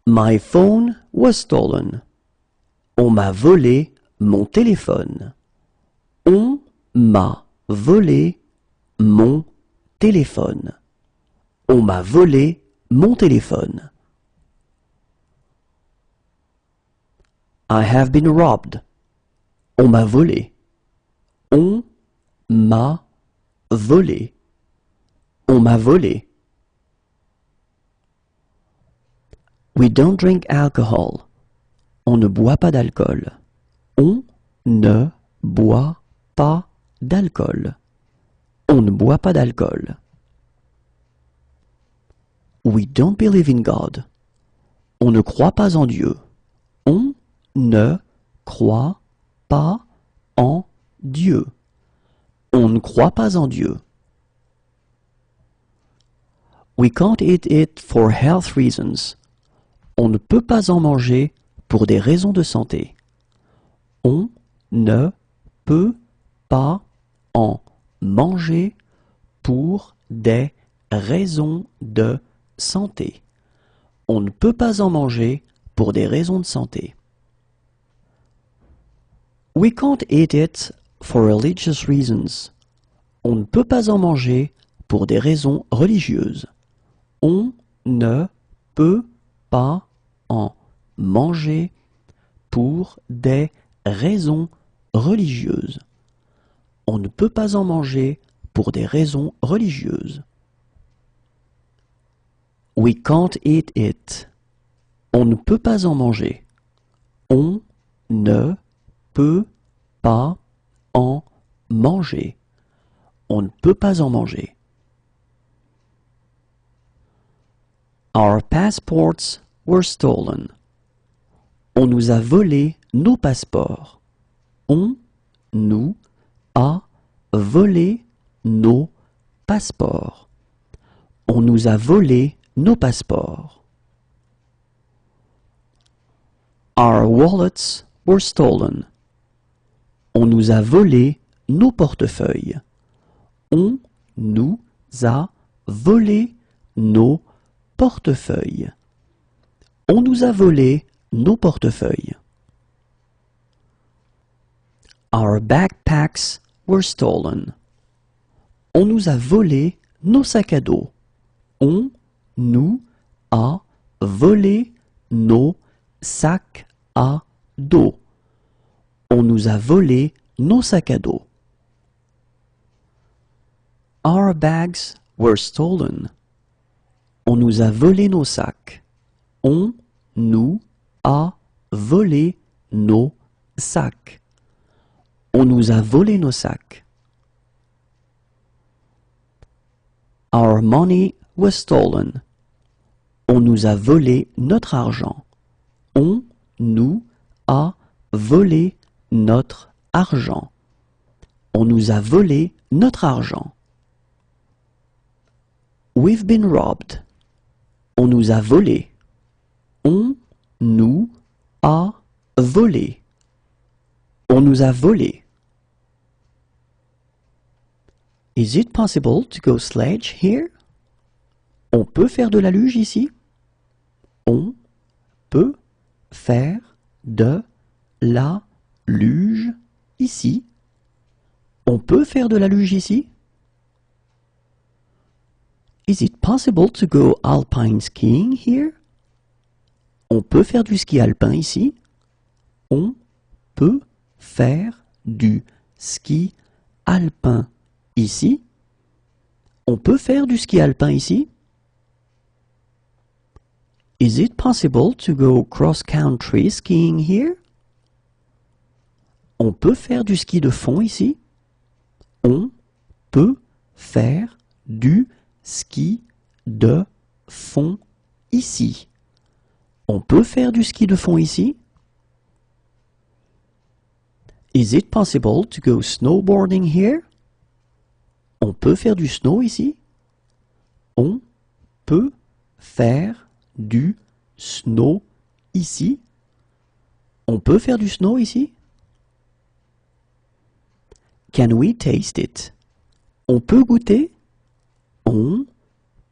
My phone was stolen. On m'a volé mon téléphone. On m'a volé mon téléphone. On m'a volé mon téléphone. I have been robbed. On m'a volé. On m'a volé. On m'a volé. We don't drink alcohol. On ne boit pas d'alcool. On ne boit pas d'alcool. On ne boit pas d'alcool. We don't believe in God. On ne croit pas en Dieu. On ne croit pas en Dieu. On ne croit pas en Dieu. We can't eat it for health reasons. On ne peut pas en manger pour des raisons de santé. On ne peut pas en manger pour des raisons de santé. On ne peut pas en manger pour des raisons de santé. We can't eat it for religious reasons. On ne peut pas en manger pour des raisons religieuses. On ne peut pas en manger pour des raisons religieuses. On ne peut pas en manger pour des raisons religieuses. We can't eat it. On ne peut pas en manger. On ne peut pas en manger. On ne peut pas en manger. Our passports were stolen. On nous a volé nos passeports. On nous a volé nos passeports. On nous a volé nos passeports. Our wallets were stolen. On nous a volé nos portefeuilles. On nous a volé nos portefeuilles. On nous a volé nos portefeuilles. Our backpacks were stolen. On nous a volé nos sacs à dos. On nous a volé nos sacs à dos. On nous a volé nos sacs à dos. Our bags were stolen. On nous a volé nos sacs. On nous a volé nos sacs. On nous a volé nos sacs. Our money was stolen. On nous a volé notre argent. On nous a volé notre argent. On nous a volé notre argent. We've been robbed. On nous a volé. On nous a volé. On nous a volé. Is it possible to go sledge here? On peut faire de la luge ici? On peut faire de la luge ici? On peut faire de la luge ici? Is it possible to go alpine skiing here? On peut faire du ski alpin ici? On peut faire du ski alpin ici? On peut faire du ski alpin ici? Is it possible to go cross-country skiing here? On peut faire du ski de fond ici? On peut faire du ski de fond ici? On peut faire du ski de fond ici? Is it possible to go snowboarding here? On peut faire du snow ici? On peut faire du snow ici? On peut faire du snow ici? Can we taste it? On peut goûter? On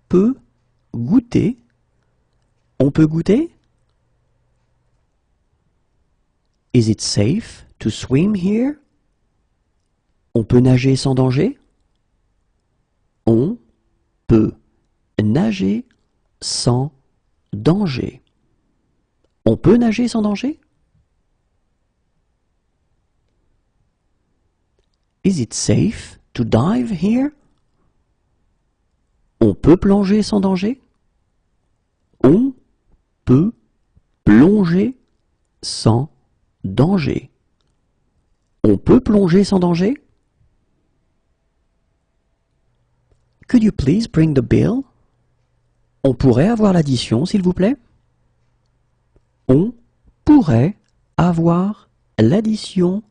peut goûter? On peut goûter? Is it safe to swim here? On peut nager sans danger? On peut nager sans danger. On peut nager sans danger? Is it safe to dive here? On peut plonger sans danger? On peut plonger sans danger. On peut plonger sans danger? Could you please bring the bill? On pourrait avoir l'addition, s'il vous plaît? On pourrait avoir l'addition,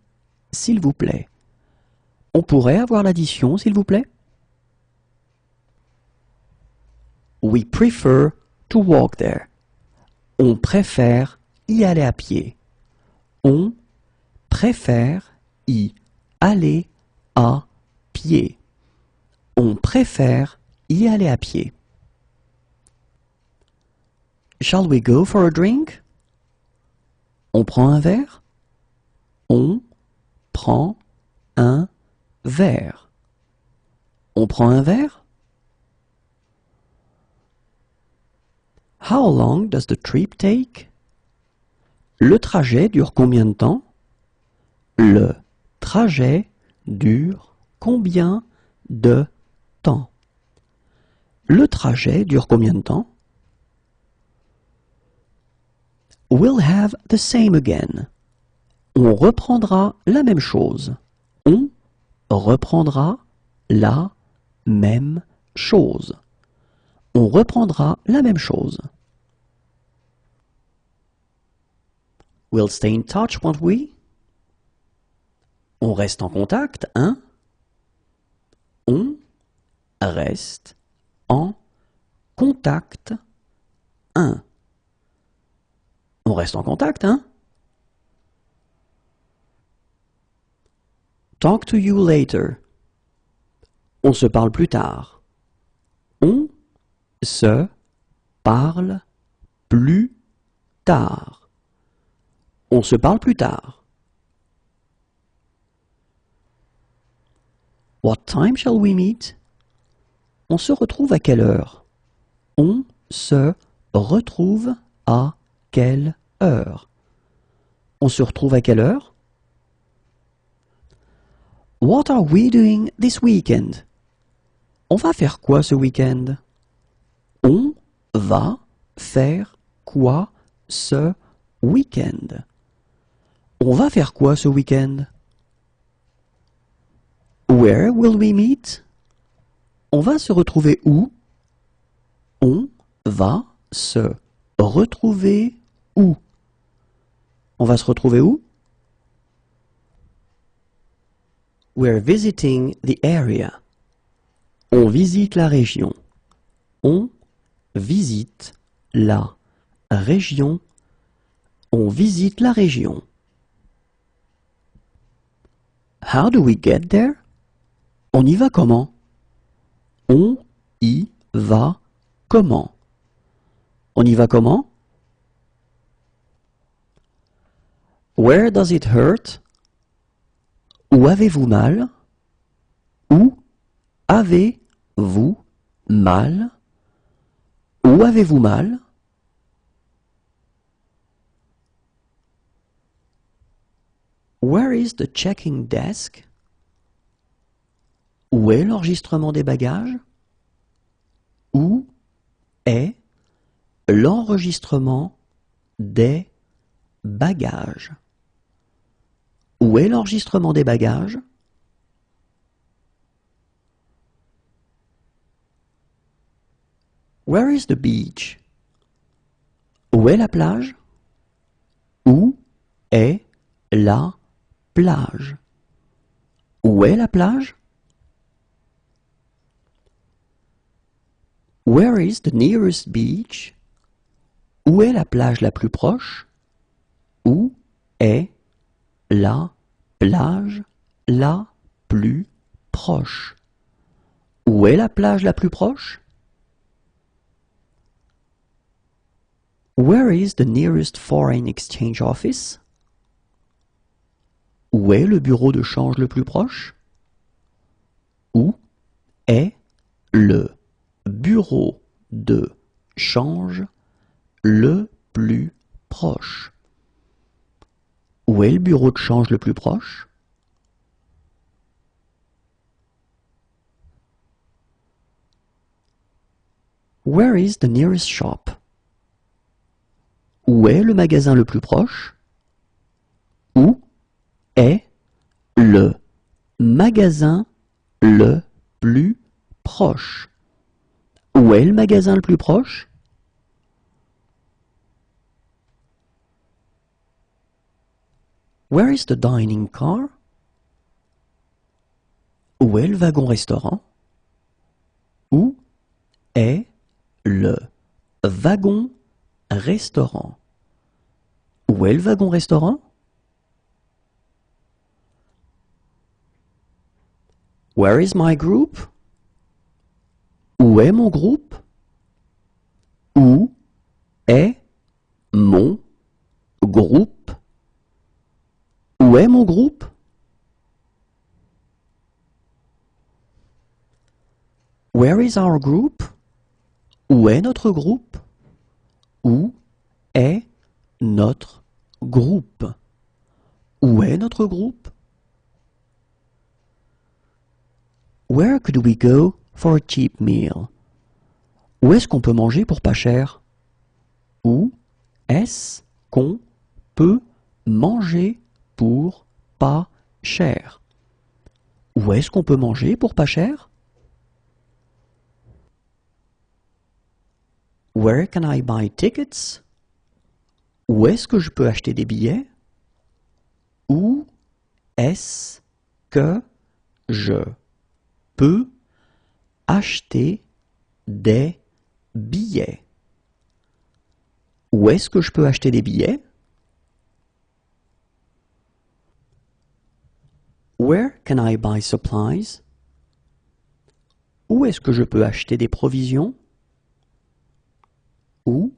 s'il vous plaît. On pourrait avoir l'addition, s'il vous plaît? We prefer to walk there. On préfère y aller à pied. On préfère y aller à pied. On préfère y aller à pied. Shall we go for a drink? On prend un verre? On prend un verre. On prend un verre? How long does the trip take? Le trajet dure combien de temps? Le trajet dure combien de temps? Le trajet dure combien de temps? We'll have the same again. On reprendra la même chose. On reprendra la même chose. On reprendra la même chose. We'll stay in touch, won't we? On reste en contact, hein? On reste en contact, hein? On reste en contact, hein? Talk to you later. On se parle plus tard. On se parle plus tard. On se parle plus tard. What time shall we meet? On se retrouve à quelle heure? On se retrouve à quelle heure? On se retrouve à quelle heure? What are we doing this weekend? On va faire quoi ce week-end? On va faire quoi ce week-end? On va faire quoi ce week-end? Where will we meet? On va se retrouver où? On va se retrouver où? On va se retrouver où? We're visiting the area. On visite la région. On visite la région. On visite la région. How do we get there? On y va comment? On y va comment? On y va comment? Where does it hurt? Où avez-vous mal? Où avez-vous mal? Où avez-vous mal? Where is the checking desk? Où est l'enregistrement des bagages? Où est l'enregistrement des bagages? Où est l'enregistrement des bagages? Where is the beach? Où est la plage? Où est la plage? Où est la plage? Where is the nearest beach? Où est la plage la plus proche? Où est la plage la plus proche? Où est la plage la plus proche? Where is the nearest foreign exchange office? Où est le bureau de change le plus proche? Où est le bureau de change le plus proche? Où est le bureau de change le plus proche? Where is the nearest shop? Où est le magasin le plus proche? Où est le magasin le plus proche? Où est le magasin le plus proche? Where is the dining car? Où est le wagon-restaurant? Où est le wagon-restaurant? Où est le wagon-restaurant? Where is my group? Où est mon groupe? Où est mon groupe? Où est mon groupe? Where is our group? Où est notre groupe? Où est notre groupe? Où est notre groupe? Where could we go for a cheap meal? Où est-ce qu'on peut manger pour pas cher? Où est-ce qu'on peut manger pour pas cher? Où est-ce qu'on peut manger pour pas cher? Where can I buy tickets? Où est-ce que je peux acheter des billets? Où est-ce que je peux acheter des billets? Où est-ce que je peux acheter des billets? Where can I buy supplies? Où est-ce que je peux acheter des provisions? Où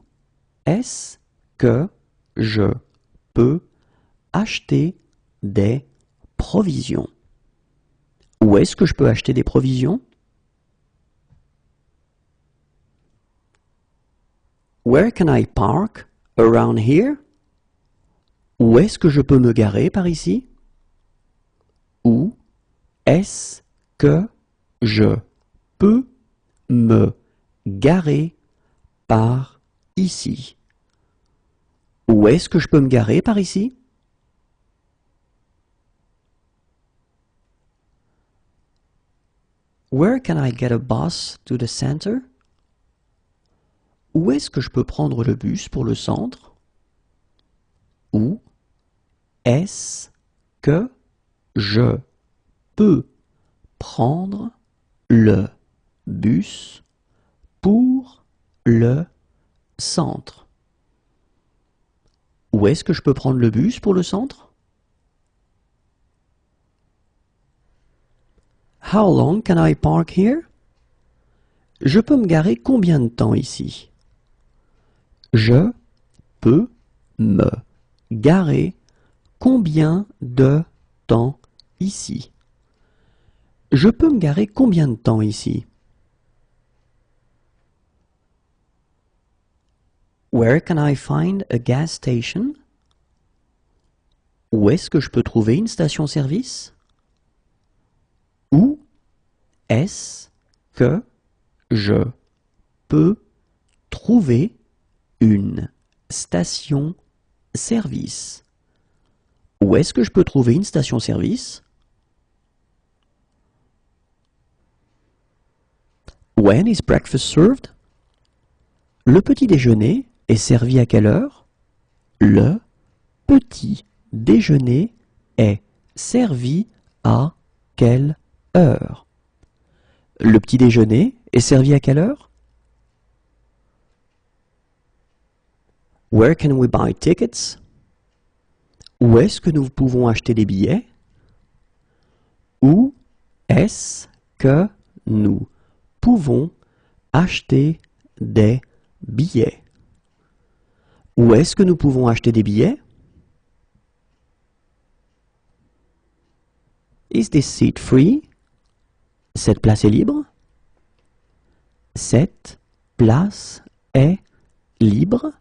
est-ce que je peux acheter des provisions? Où est-ce que je peux acheter des provisions? Where can I park around here? Où est-ce que je peux me garer par ici? Où est-ce que je peux me garer par ici? Où est-ce que je peux me garer par ici? Where can I get a bus to the center? Où est-ce que je peux prendre le bus pour le centre? Où est-ce que je peux prendre le bus pour le centre? Où est-ce que je peux prendre le bus pour le centre? How long can I park here? Je peux me garer combien de temps ici? Je peux me garer combien de temps ici? Je peux me garer combien de temps ici? Where can I find a gas station? Où est-ce que je peux trouver une station-service? Où est-ce que je peux trouver une station-service? Où est-ce que je peux trouver une station-service? When is breakfast served? Le petit déjeuner est servi à quelle heure? Le petit déjeuner est servi à quelle heure? Le petit déjeuner est servi à quelle heure? Where can we buy tickets? Où est-ce que nous pouvons acheter des billets? Où est-ce que nous pouvons acheter des billets? Où est-ce que nous pouvons acheter des billets? Is this seat free? Cette place est libre? Cette place est libre?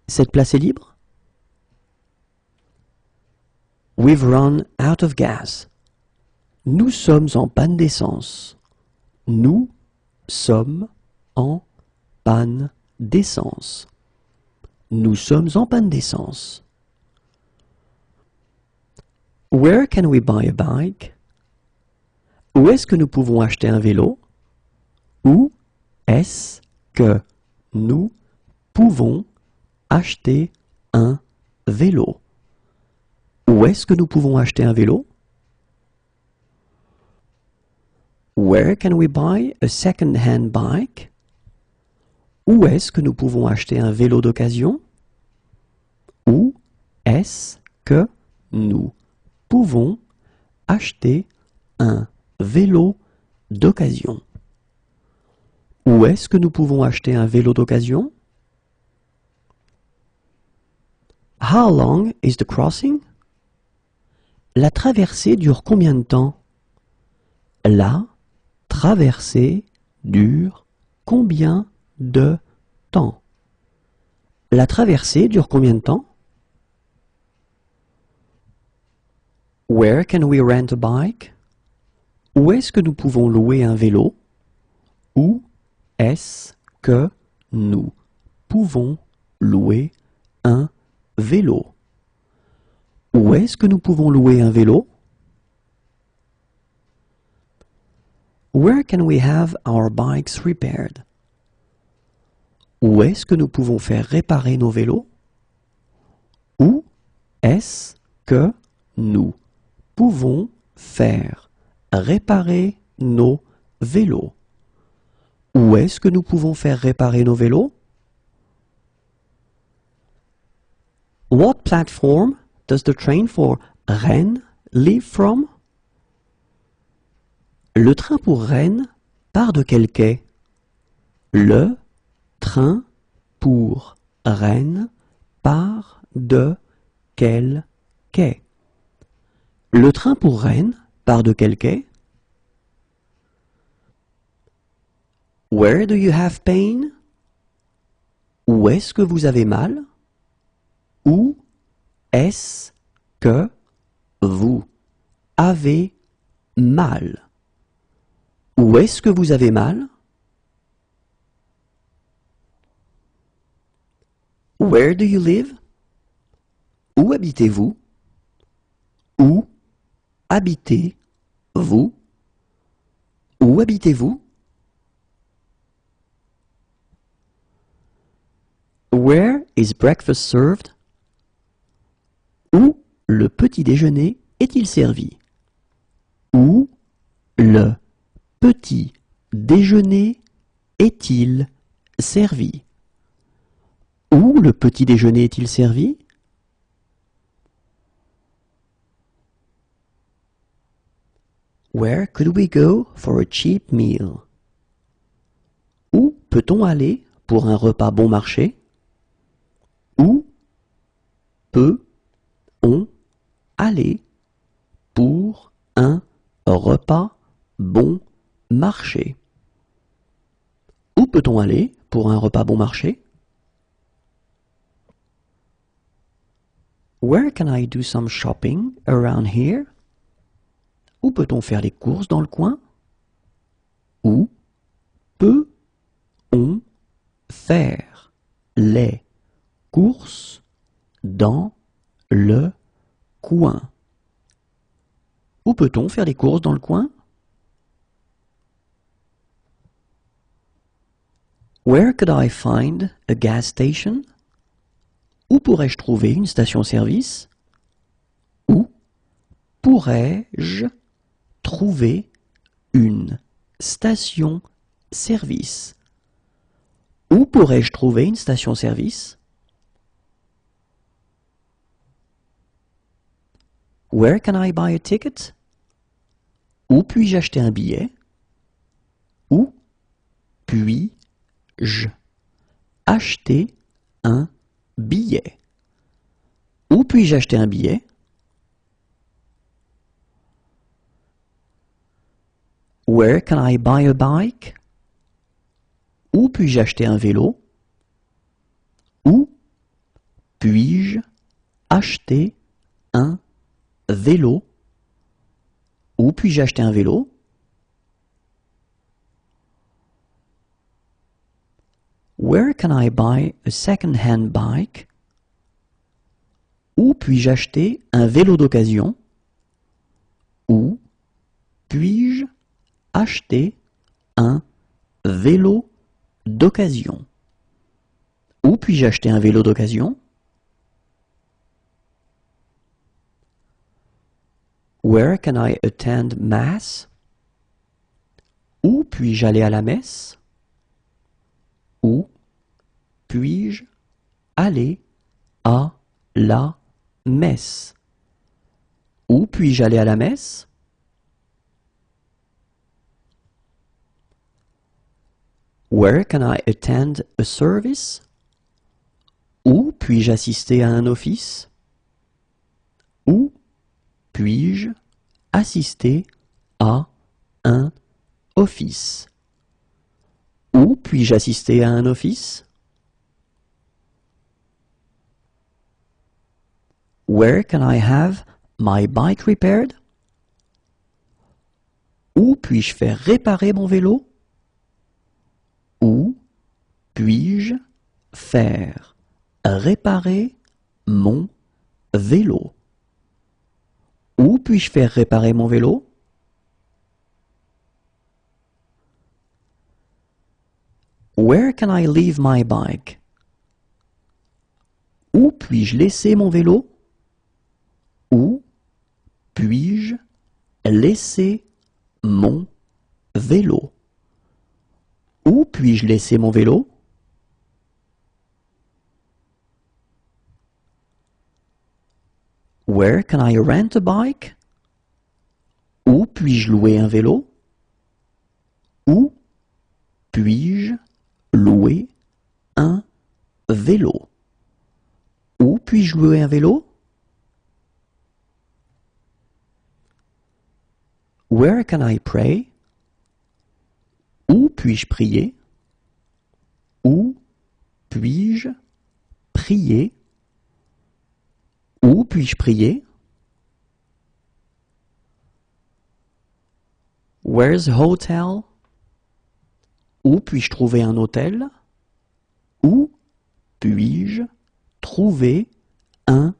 Cette place est libre? We've run out of gas. Nous sommes en panne d'essence. Nous sommes en panne d'essence. Nous sommes en panne d'essence. Where can we buy a bike? Où est-ce que nous pouvons acheter un vélo? Où est-ce que nous pouvons acheter un vélo? Où est-ce que nous pouvons acheter un vélo? Where can we buy a second-hand bike? Où est-ce que nous pouvons acheter un vélo d'occasion? Où est-ce que nous pouvons acheter un vélo d'occasion? Où est-ce que nous pouvons acheter un vélo d'occasion? How long is the crossing? La traversée dure combien de temps? La traversée dure combien de temps? La traversée dure combien de temps? Where can we rent a bike? Où est-ce que nous pouvons louer un vélo? Où est-ce que nous pouvons louer un vélo? Où est-ce que nous pouvons louer un vélo? Where can we have our bikes repaired? Où est-ce que nous pouvons faire réparer nos vélos? Où est-ce que nous pouvons faire réparer nos vélos? Où est-ce que nous pouvons faire réparer nos vélos? What platform does the train for Rennes leave from? Le train pour Rennes part de quel quai? Le train pour Rennes part de quel quai? Le train pour Rennes part de quel quai? Where do you have pain? Où est-ce que vous avez mal? Où est-ce que vous avez mal? Où est-ce que vous avez mal? Where do you live? Où habitez-vous? Où habitez-vous? Où habitez-vous? Where is breakfast served? Où le petit déjeuner est-il servi? Où le petit déjeuner est-il servi? Où le petit déjeuner est-il servi? Where could we go for a cheap meal? Où peut-on aller pour un repas bon marché? Où peut-on aller pour un repas bon marché? Où peut-on aller pour un repas bon marché? Where can I do some shopping around here? Où peut-on faire les courses dans le coin? Où peut-on faire les courses dans le coin? Où peut-on faire les courses dans le coin? Where could I find a gas station? Où pourrais-je trouver une station-service? Où pourrais-je trouver une station-service? Où pourrais-je trouver une station-service? Where can I buy a ticket? Où puis-je acheter un billet? Où puis-je acheter un billet? Où puis-je acheter un billet? Where can I buy a bike? Où puis-je acheter un vélo? Où puis-je acheter un vélo? Où puis-je acheter un vélo? Where can I buy a second-hand bike? Où puis-je acheter un vélo d'occasion? Où puis-je acheter un vélo d'occasion? Où puis-je acheter un vélo d'occasion? Where can I attend mass? Où puis-je aller à la messe? Où puis-je aller à la messe? Où puis-je aller à la messe? Where can I attend a service? Où puis-je assister à un office? Où puis-je assister à un office? Où puis-je assister à un office? Where can I have my bike repaired? Où puis-je faire réparer mon vélo? Où puis-je faire réparer mon vélo? Où puis-je faire réparer mon vélo? Where can I leave my bike? Où puis-je laisser mon vélo? Où puis-je laisser mon vélo? Où puis-je laisser mon vélo? Where can I rent a bike? Où puis-je louer un vélo? Où puis-je louer un vélo? Où puis-je louer un vélo? Where can I pray? Où puis-je prier? Où puis-je prier? Où puis-je prier? Where's a hotel? Où puis-je trouver un hôtel? Où puis-je trouver un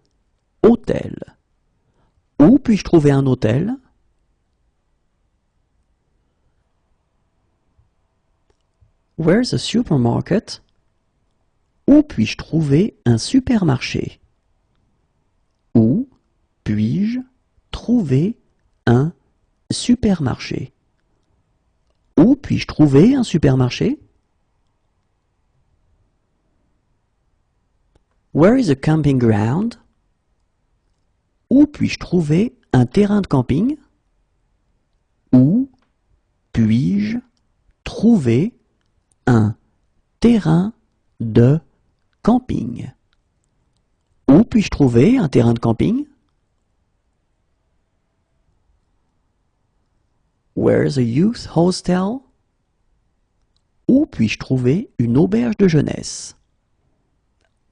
hôtel? Où puis-je trouver un hôtel? Where's a supermarket? Où puis-je trouver un supermarché? Où puis-je trouver un supermarché? Où puis-je trouver un supermarché? Where is a camping ground? Où puis-je trouver un terrain de camping? Où puis-je trouver un terrain de camping? Où puis-je trouver un terrain de camping? Where's a youth hostel? Où puis-je trouver une auberge de jeunesse?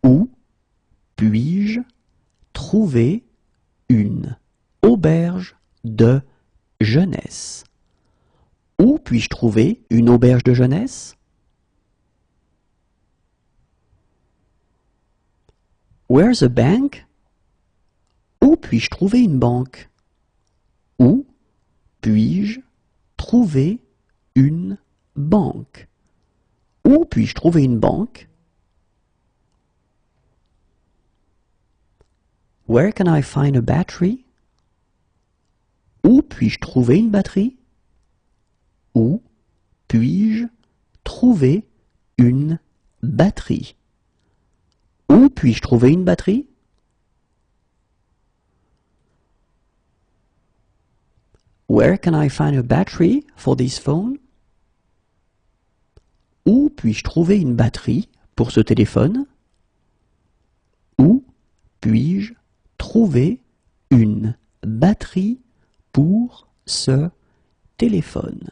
Où puis-je trouver une auberge de jeunesse? Où puis-je trouver une auberge de jeunesse? Where's a bank? Où puis-je trouver une banque? Où puis-je trouver une banque? Où puis-je trouver une banque? Where can I find a battery? Où puis-je trouver une batterie? Où puis-je trouver une batterie? Où puis-je trouver une batterie? Where can I find a battery for this phone? Où puis-je trouver une batterie pour ce téléphone? Où puis-je trouver une batterie pour ce téléphone.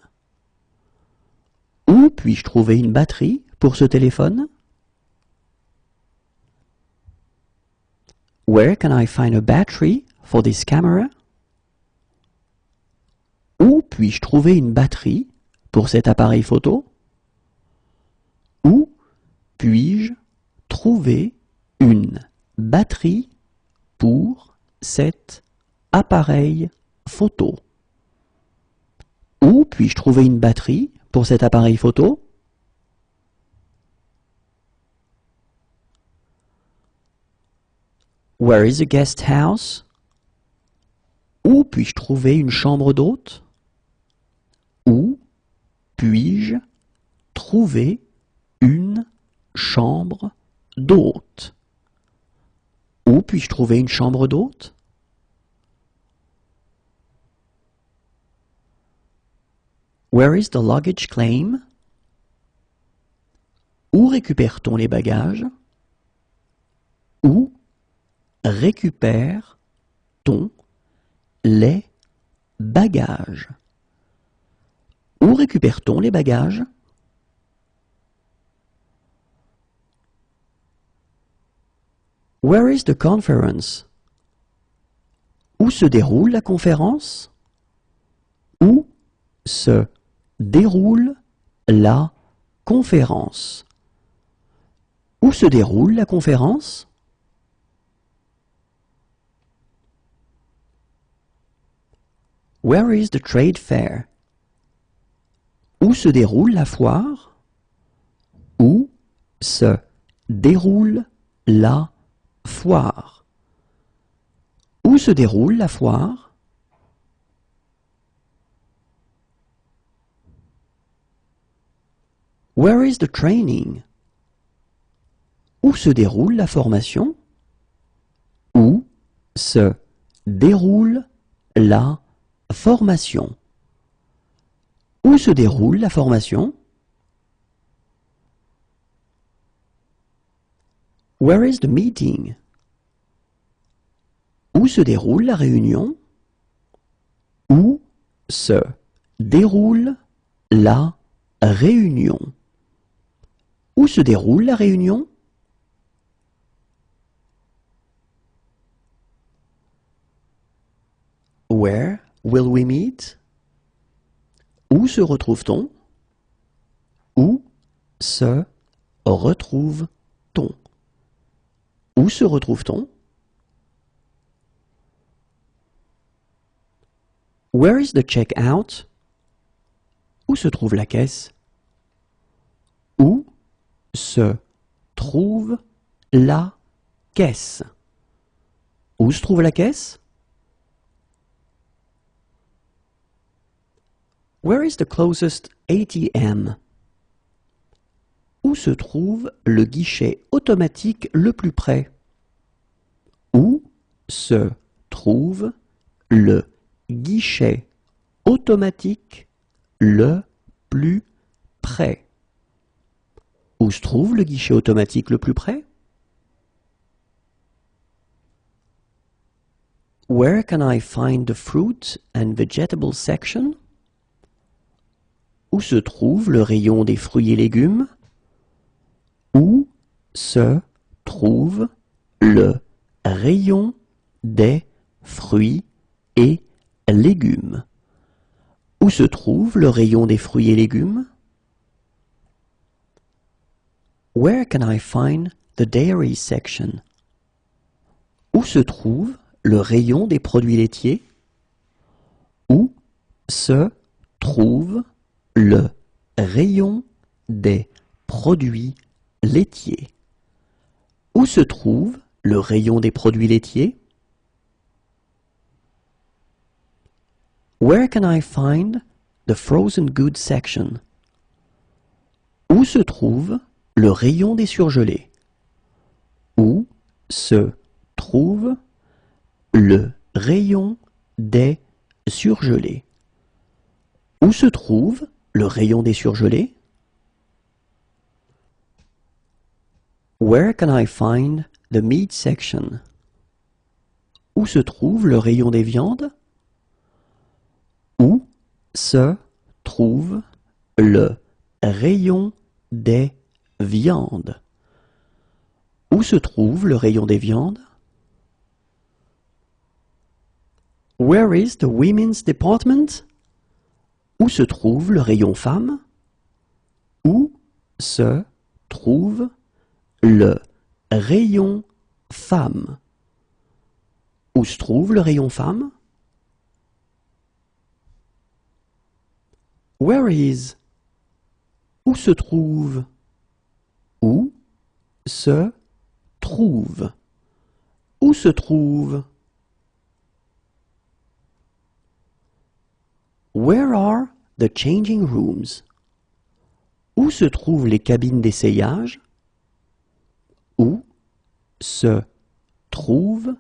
Où puis-je trouver une batterie pour ce téléphone? Where can I find a battery for this camera? Où puis-je trouver une batterie pour cet appareil photo? Où puis-je trouver une batterie pour cet appareil photo? Où puis-je trouver une batterie pour cet appareil photo? Where is a guest house? Où puis-je trouver une chambre d'hôte? Où puis-je trouver une chambre d'hôte? Où puis-je trouver une chambre d'hôte? Where is the luggage claim? Où récupère-t-on les bagages? Où récupère-t-on les bagages? Où récupère-t-on les bagages? Where is the conference? Où se déroule la conférence? Où se déroule la conférence? Où se déroule la conférence? Where is the trade fair? Où se déroule la foire? Où se déroule la foire? Où se déroule la foire? Where is the training? Où se déroule la formation? Où se déroule la formation? Où se déroule la formation? Where is the meeting? Où se déroule la réunion? Où se déroule la réunion? Où se déroule la réunion? Where will we meet? Où se retrouve-t-on? Où se retrouve-t-on? Où se retrouve-t-on? Where is the check-out? Où se trouve la caisse? Où se trouve la caisse? Où se trouve la caisse? Where is the closest ATM? Où se trouve le guichet automatique le plus près? Où se trouve le guichet automatique le plus près? Où se trouve le guichet automatique le plus près? Where can I find the fruit and vegetable section? Où se trouve le rayon des fruits et légumes? Où se trouve le rayon des fruits et légumes? Où se trouve le rayon des fruits et légumes? Where can I find the dairy section? Où se trouve le rayon des produits laitiers? Où se trouve le rayon des produits laitiers? Où se trouve le rayon des produits laitiers? Where can I find the frozen goods section? Où se trouve le rayon des surgelés? Où se trouve le rayon des surgelés? Où se trouve le rayon des surgelés? Where can I find the meat section? Où se trouve le rayon des viandes? Où se trouve le rayon des viandes? Où se trouve le rayon des viandes? Where is the women's department? Où se trouve le rayon femmes? Où se trouve le rayon femmes? Où se trouve le rayon femmes? Where is? Où se trouve? Où se trouve? Où se trouve? Where are the changing rooms? Où se trouvent les cabines d'essayage? Où se trouvent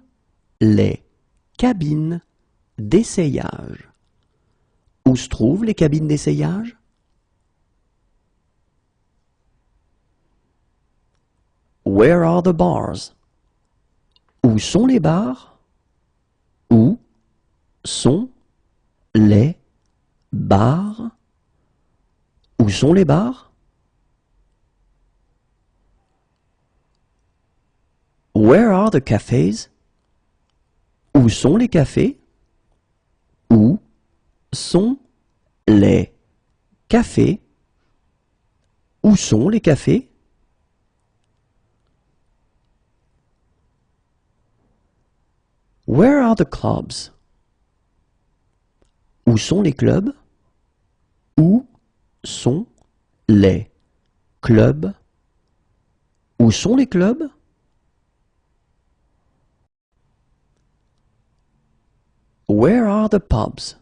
les cabines d'essayage? Où se trouvent les cabines d'essayage? Where are the bars? Où sont les bars? Où sont les bars? Où sont les bars? Where are the cafés? Où sont les cafés? Où sont les cafés? Où sont les cafés? Where are the clubs? Où sont les clubs? Où sont les clubs? Où sont les clubs? Where are the pubs?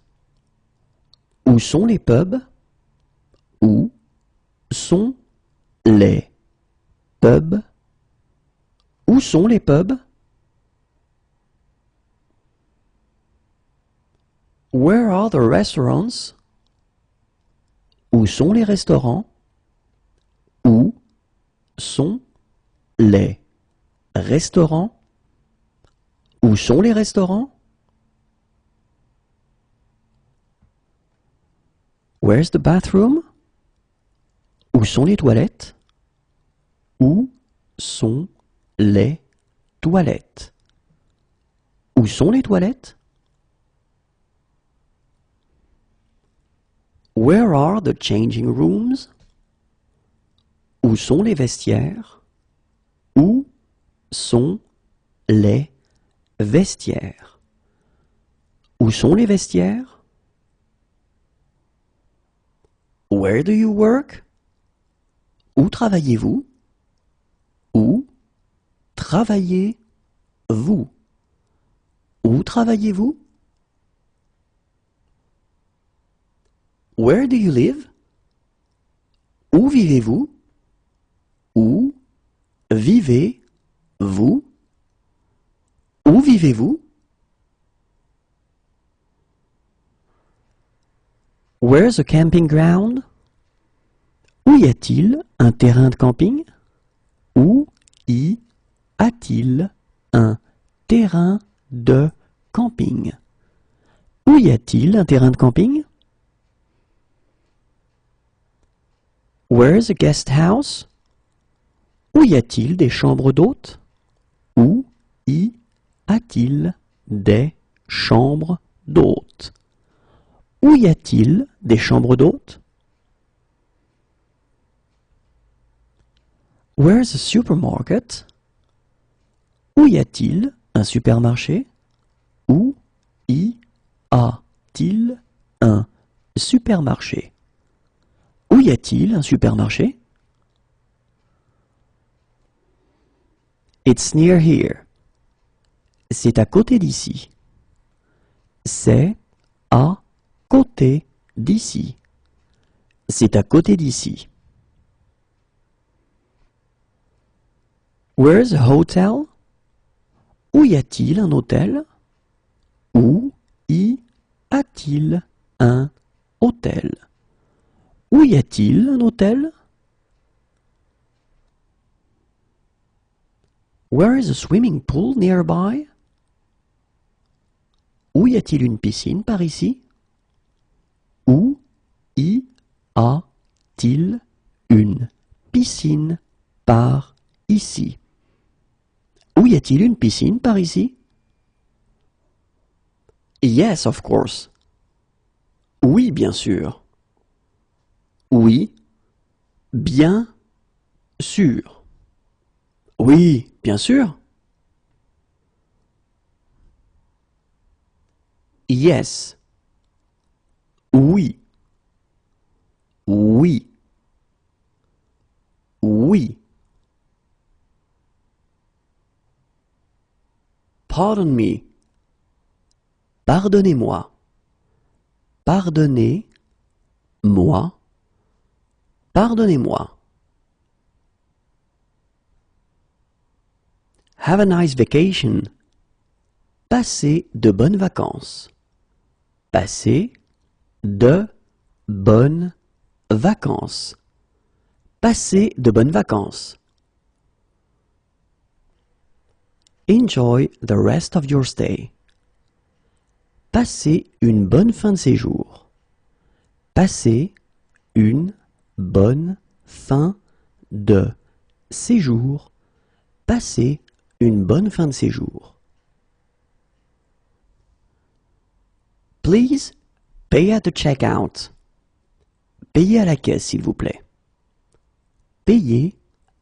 Où sont les pubs? Où sont les pubs? Où sont les pubs? Where are the restaurants? Où sont les restaurants? Où sont les restaurants? Où sont les restaurants? Where's the bathroom? Où sont les toilettes? Où sont les toilettes? Où sont les toilettes? Where are the changing rooms? Où sont les vestiaires? Où sont les vestiaires? Où sont les vestiaires? Where do you work? Où travaillez-vous? Où travaillez-vous? Où travaillez-vous? Where do you live? Où vivez-vous? Où vivez-vous? Où vivez-vous? Where's a camping ground? Où y a-t-il un terrain de camping? Où y a-t-il un terrain de camping? Où y a-t-il un terrain de camping? Where's a guest house? Où y a-t-il des chambres d'hôtes? Où y a-t-il des chambres d'hôtes? Où y a-t-il des chambres d'hôtes? Where's a supermarket? Où y a-t-il un supermarché? Où y a-t-il un supermarché? Où y a-t-il un supermarché? It's near here. C'est à côté d'ici. C'est à côté d'ici. C'est à côté d'ici. Where's a hotel? Où y a-t-il un hôtel? Où y a-t-il un hôtel? Où y a-t-il un hôtel? Where is a swimming pool nearby? Où y a-t-il une piscine par ici? Où y a-t-il une piscine par ici? Où y a-t-il une piscine par ici? Yes, of course. Oui, bien sûr. Oui, bien sûr. Oui, bien sûr. Yes. Oui. Oui. Oui. Pardon me. Pardonnez-moi. Pardonnez-moi. Pardonnez-moi. Have a nice vacation. Passez de bonnes vacances. Passez de bonnes vacances. Passez de bonnes vacances. Enjoy the rest of your stay. Passez une bonne fin de séjour. Passez une bonne fin de séjour. Passez une bonne fin de séjour. Please pay at the checkout. Payez à la caisse, s'il vous plaît. Payez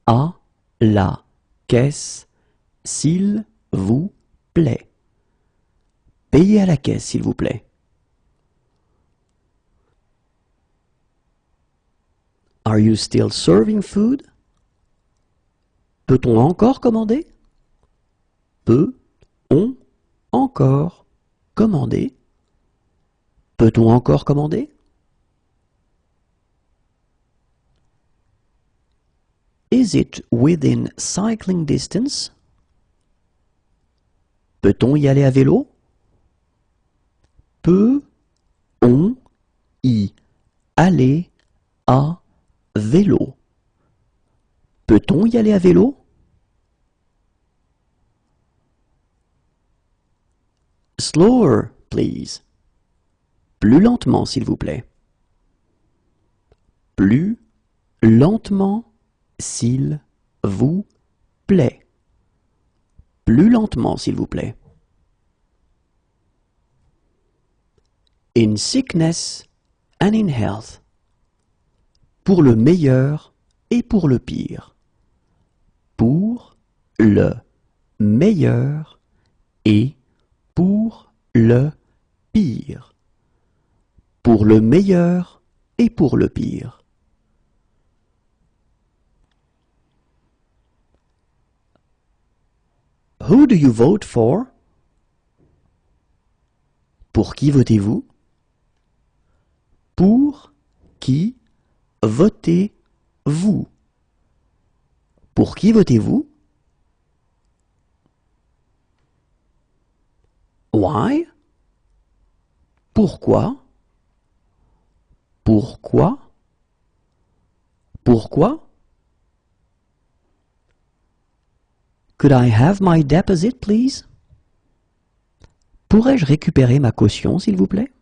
à la caisse, s'il vous plaît. Payez à la caisse, s'il vous plaît. Are you still serving food? Peut-on encore commander? Peut-on encore commander? Peut-on encore commander? Is it within cycling distance? Peut-on y aller à vélo? Peut-on y aller à vélo? Peut-on y aller à vélo? Slower, please. Plus lentement, s'il vous plaît. Plus lentement, s'il vous plaît. Plus lentement, s'il vous plaît. In sickness and in health. Pour le meilleur et pour le pire. Pour le meilleur et pour le pire. Pour le meilleur et pour le pire. Who do you vote for? Pour qui votez-vous? Pour qui votez-vous? Pour qui votez-vous? Why? Pourquoi? Pourquoi? Pourquoi? Could I have my deposit, please? Pourrais-je récupérer ma caution, s'il vous plaît?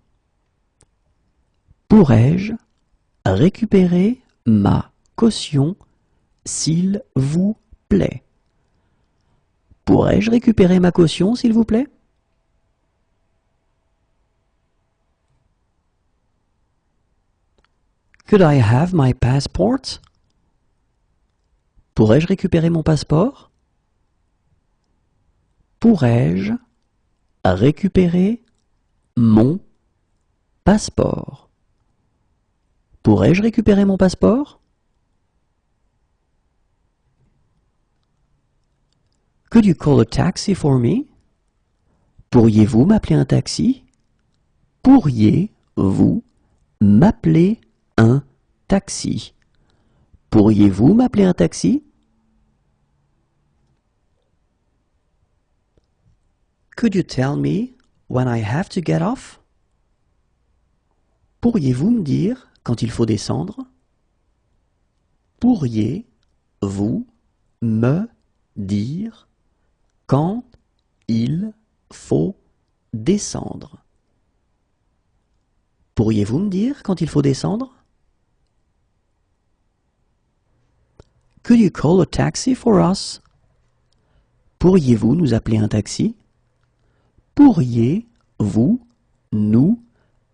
Pourrais-je récupérer ma caution, s'il vous plaît? Pourrais-je récupérer ma caution, s'il vous plaît? Could I have my passport? Pourrais-je récupérer mon passeport? Pourrais-je récupérer mon passeport? Pourrais-je récupérer mon passeport? Could you call a taxi for me? Pourriez-vous m'appeler un taxi? Pourriez-vous m'appeler un taxi? Pourriez-vous m'appeler un taxi? Could you tell me when I have to get off? Pourriez-vous me dire quand il faut descendre? Pourriez-vous me dire quand il faut descendre? Pourriez-vous me dire quand il faut descendre? Could you call a taxi for us? Pourriez-vous nous appeler un taxi? Pourriez-vous nous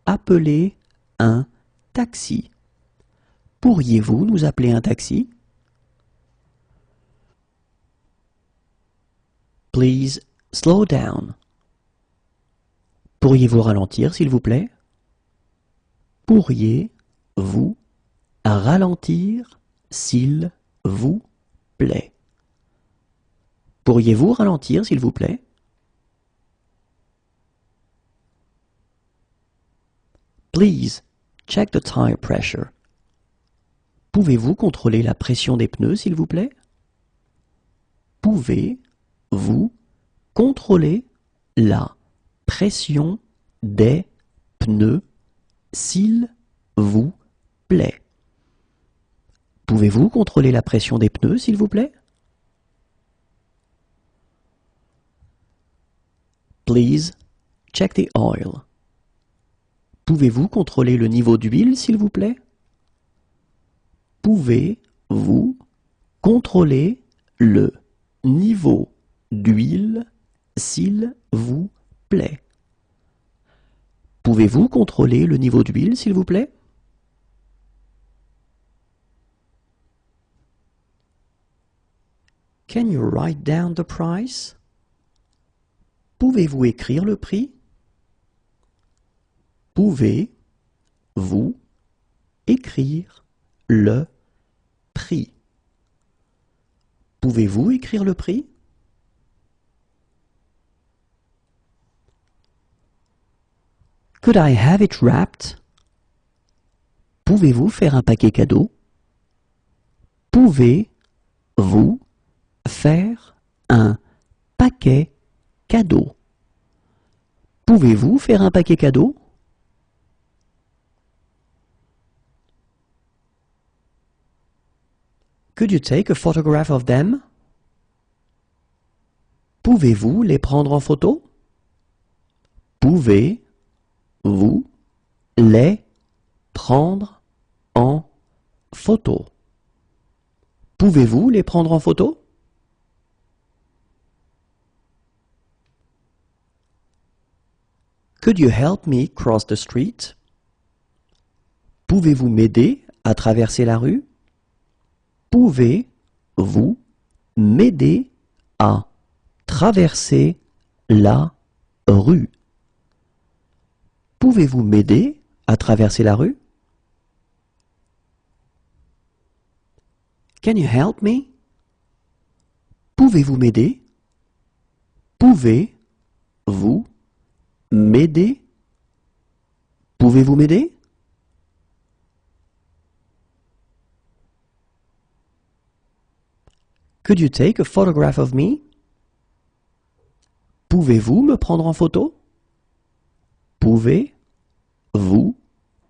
appeler un taxi? Pourriez-vous nous appeler un taxi? Please slow down. Pourriez-vous ralentir, s'il vous plaît? Pourriez-vous ralentir, s'il vous plaît? Pourriez-vous ralentir, s'il vous plaît? Please check the tire pressure. Pouvez-vous contrôler la pression des pneus, s'il vous plaît? Pouvez-vous contrôler la pression des pneus, s'il vous plaît? Pouvez-vous contrôler la pression des pneus, s'il vous plaît? Please check the oil. Pouvez-vous contrôler le niveau d'huile, s'il vous plaît? Pouvez-vous contrôler le niveau d'huile, s'il vous plaît? Pouvez-vous contrôler le niveau d'huile, s'il vous plaît? Can you write down the price? Pouvez-vous écrire le prix? Pouvez-vous écrire le prix? Pouvez-vous écrire le prix? Could I have it wrapped? Pouvez-vous faire un paquet cadeau? Pouvez-vous faire un paquet cadeau? Pouvez-vous faire un paquet cadeau? Could you take a photograph of them? Pouvez-vous les prendre en photo? Pouvez-vous les prendre en photo? Pouvez-vous les prendre en photo? Could you help me cross the street? Pouvez-vous m'aider à traverser la rue? Pouvez-vous m'aider à traverser la rue? Pouvez-vous m'aider à traverser la rue? Can you help me? Pouvez-vous m'aider? Pouvez-vous m'aider? Pouvez-vous m'aider? Could you take a photograph of me? Pouvez-vous me prendre en photo? Pouvez-vous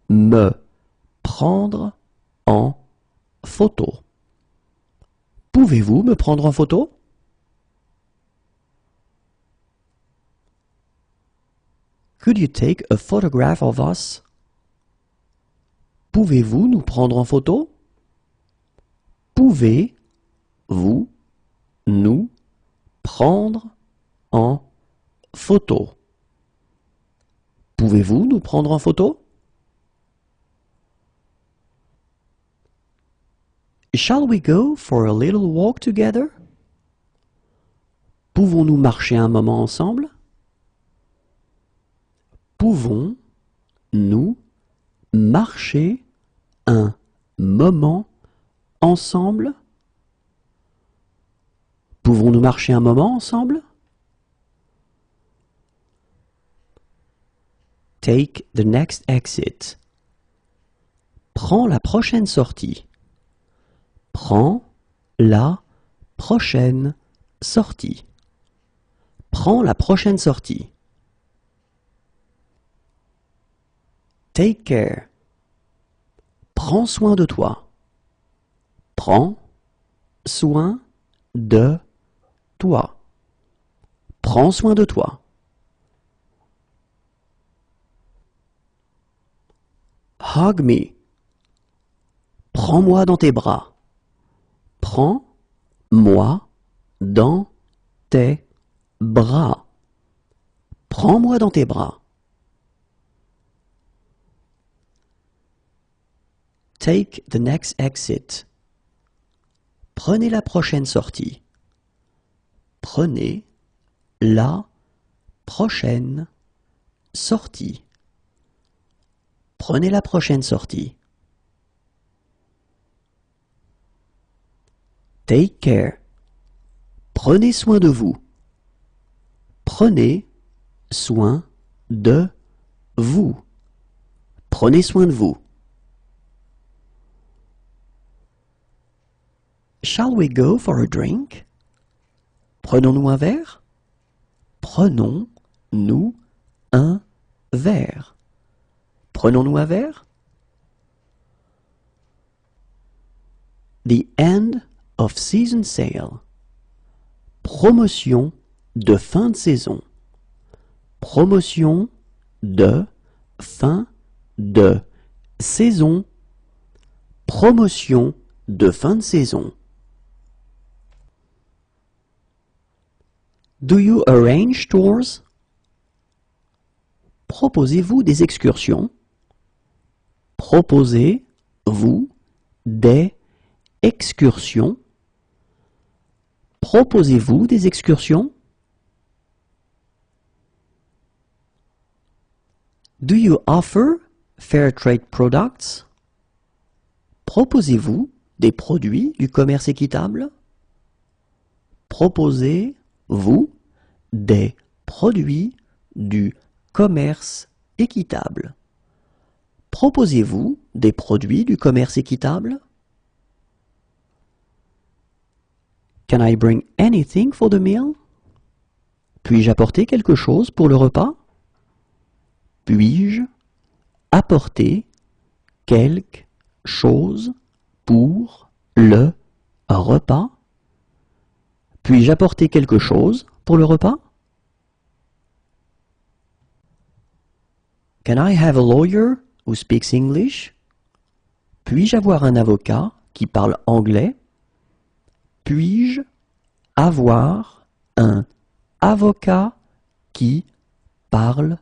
me prendre en photo? Pouvez-vous me prendre en photo? Could you take a photograph of us? Pouvez-vous nous prendre en photo? Pouvez-vous nous prendre en photo? Pouvez-vous nous prendre en photo? Shall we go for a little walk together? Pouvons-nous marcher un moment ensemble? Pouvons-nous marcher un moment ensemble? Pouvons-nous marcher un moment ensemble? Take the next exit. Prends la prochaine sortie. Prends la prochaine sortie. Prends la prochaine sortie. Take care. Prends soin de toi. Prends soin de toi. Prends soin de toi. Hug me. Prends-moi dans tes bras. Prends-moi dans tes bras. Prends-moi dans tes bras. Take the next exit. Prenez la prochaine sortie. Prenez la prochaine sortie. Prenez la prochaine sortie. Take care. Prenez soin de vous. Prenez soin de vous. Prenez soin de vous. Shall we go for a drink? Prenons-nous un verre? Prenons-nous un verre. Prenons-nous un verre? The end of season sale. Promotion de fin de saison. Promotion de fin de saison. Promotion de fin de saison. Do you arrange tours? Proposez-vous des excursions? Proposez-vous des excursions? Proposez-vous des excursions? Do you offer fair trade products? Proposez-vous des produits du commerce équitable? Proposez-vous des produits du commerce équitable? Proposez-vous des produits du commerce équitable? Can I bring anything for the meal? Puis-je apporter quelque chose pour le repas? Puis-je apporter quelque chose pour le repas? Puis-je apporter quelque chose pour le repas? Can I have a lawyer who speaks English? Puis-je avoir un avocat qui parle anglais? Puis-je avoir un avocat qui parle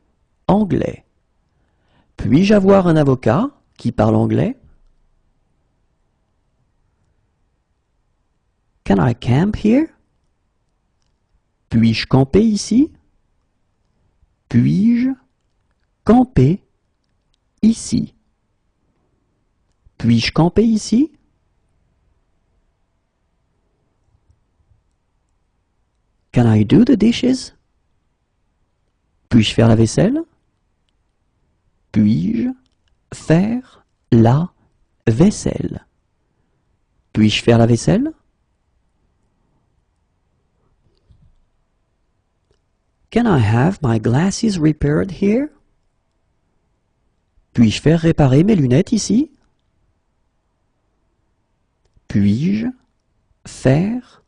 anglais? Puis-je avoir un avocat qui parle anglais? Can I camp here? Puis-je camper ici? Puis-je camper ici? Puis-je camper ici? Can I do the dishes? Puis-je faire la vaisselle? Puis-je faire la vaisselle? Puis-je faire la vaisselle? Can I have my glasses repaired here? Puis-je faire réparer mes lunettes ici? Puis-je faire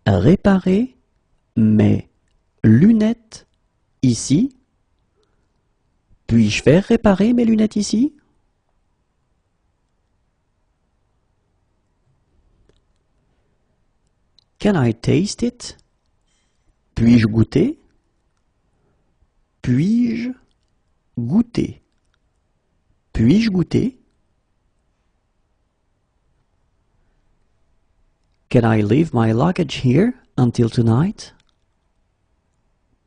réparer mes lunettes ici? Puis-je faire réparer mes lunettes ici? Can I taste it? Puis-je goûter? Puis-je goûter? Puis-je goûter? Can I leave my luggage here until tonight?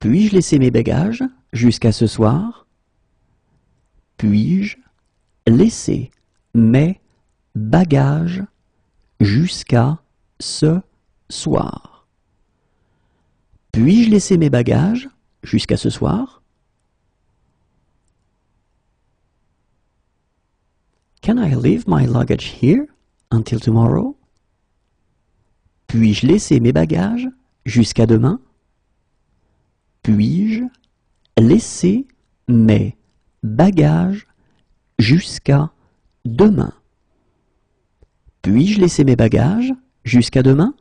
Puis-je laisser mes bagages jusqu'à ce soir? Puis-je laisser mes bagages jusqu'à ce soir? Puis-je laisser mes bagages jusqu'à ce soir? Can I leave my luggage here until tomorrow? Puis-je laisser mes bagages jusqu'à demain? Puis-je laisser mes bagages jusqu'à demain? Puis-je laisser mes bagages jusqu'à demain?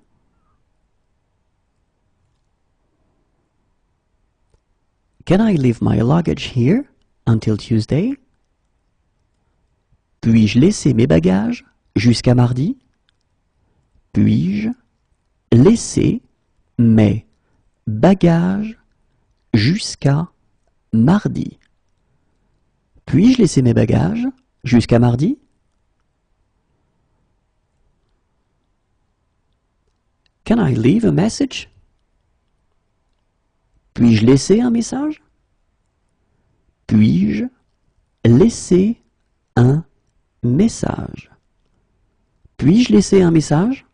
Can I leave my luggage here until Tuesday? Puis-je laisser mes bagages jusqu'à mardi? Puis-je laisser mes bagages jusqu'à mardi? Puis-je laisser mes bagages jusqu'à mardi? Can I leave a message? Puis-je laisser un message? Puis-je laisser un message? Puis-je laisser un message?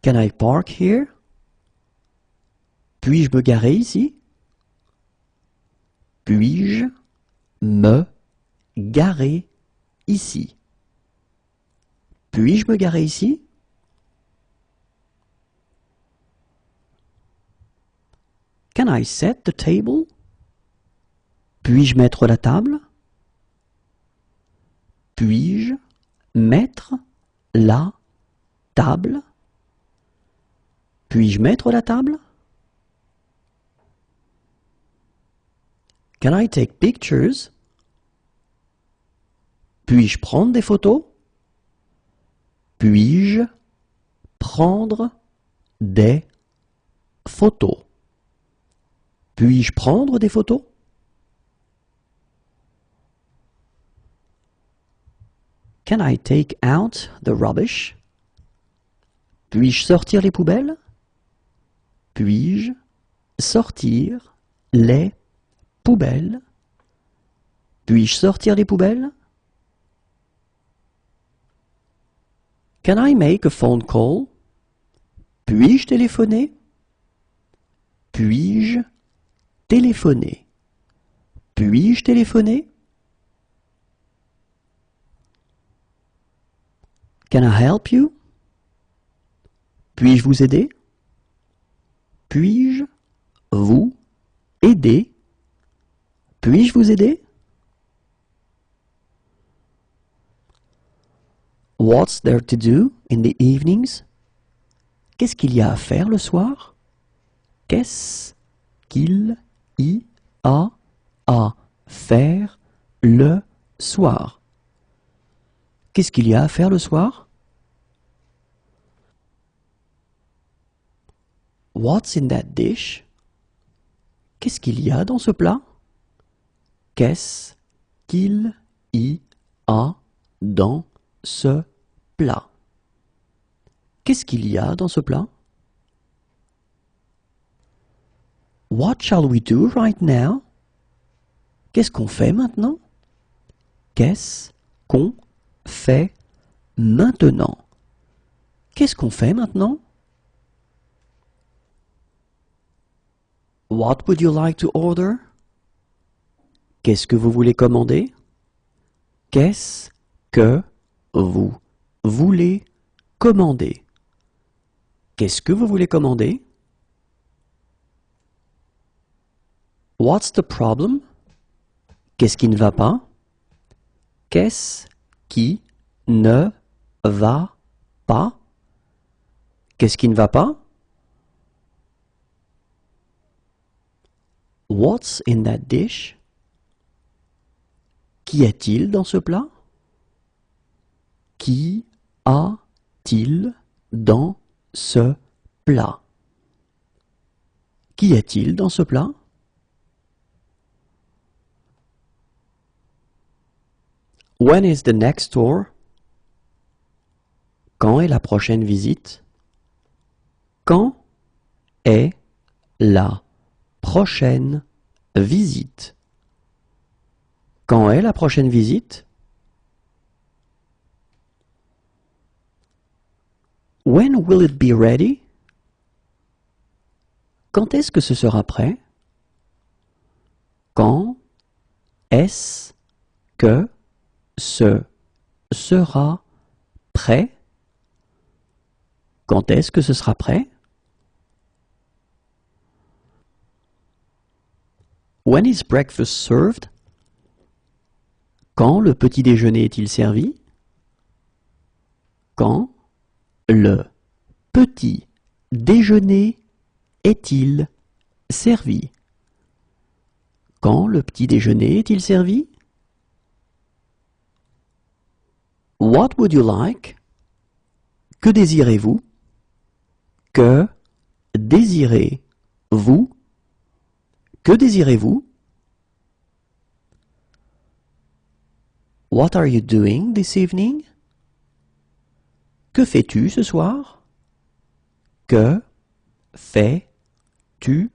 Can I park here? Puis-je me garer ici? Puis-je me garer ici? Puis-je me garer ici? Can I set the table? Puis-je mettre la table? Puis-je mettre la table? Puis-je mettre la table? Can I take pictures? Puis-je prendre des photos? Puis-je prendre des photos? Puis-je prendre des photos? Can I take out the rubbish? Puis-je sortir les poubelles? Puis-je sortir les poubelles? Puis-je sortir les poubelles? Can I make a phone call? Puis-je téléphoner? Puis-je téléphoner? Puis-je téléphoner? Can I help you? Puis-je vous aider? Puis-je vous aider? Puis-je vous aider? What's there to do in the evenings? Qu'est-ce qu'il y a à faire le soir? Qu'est-ce qu'il y a à faire le soir? Qu'est-ce qu'il y a à faire le soir? What's in that dish? Qu'est-ce qu'il y a dans ce plat? Qu'est-ce qu'il y a dans ce plat? Qu'est-ce qu'il y a dans ce plat? What shall we do right now? Qu'est-ce qu'on fait maintenant? Qu'est-ce qu'on fait maintenant? Qu'est-ce qu'on fait maintenant? What would you like to order? Qu'est-ce que vous voulez commander? Qu'est-ce que vous voulez commander? Qu'est-ce que vous voulez commander? What's the problem? Qu'est-ce qui ne va pas? Qu'est-ce qui ne va pas? Qu'est-ce qui ne va pas? What's in that dish? Qu'y a-t-il dans ce plat? Qu'y a-t-il dans ce plat? Qu'y a-t-il dans ce plat? When is the next tour? Quand est la prochaine visite? Quand est la prochaine visite? Quand est la prochaine visite? When will it be ready? Quand est-ce que ce sera prêt? Quand est-ce que ce sera prêt? Quand est-ce que ce sera prêt? When is breakfast served? Quand le petit déjeuner est-il servi? Quand le petit déjeuner est-il servi. Quand le petit déjeuner est-il servi? What would you like? Que désirez-vous? Que désirez-vous? Que désirez-vous? What are you doing this evening? Que fais-tu ce soir? Que fais-tu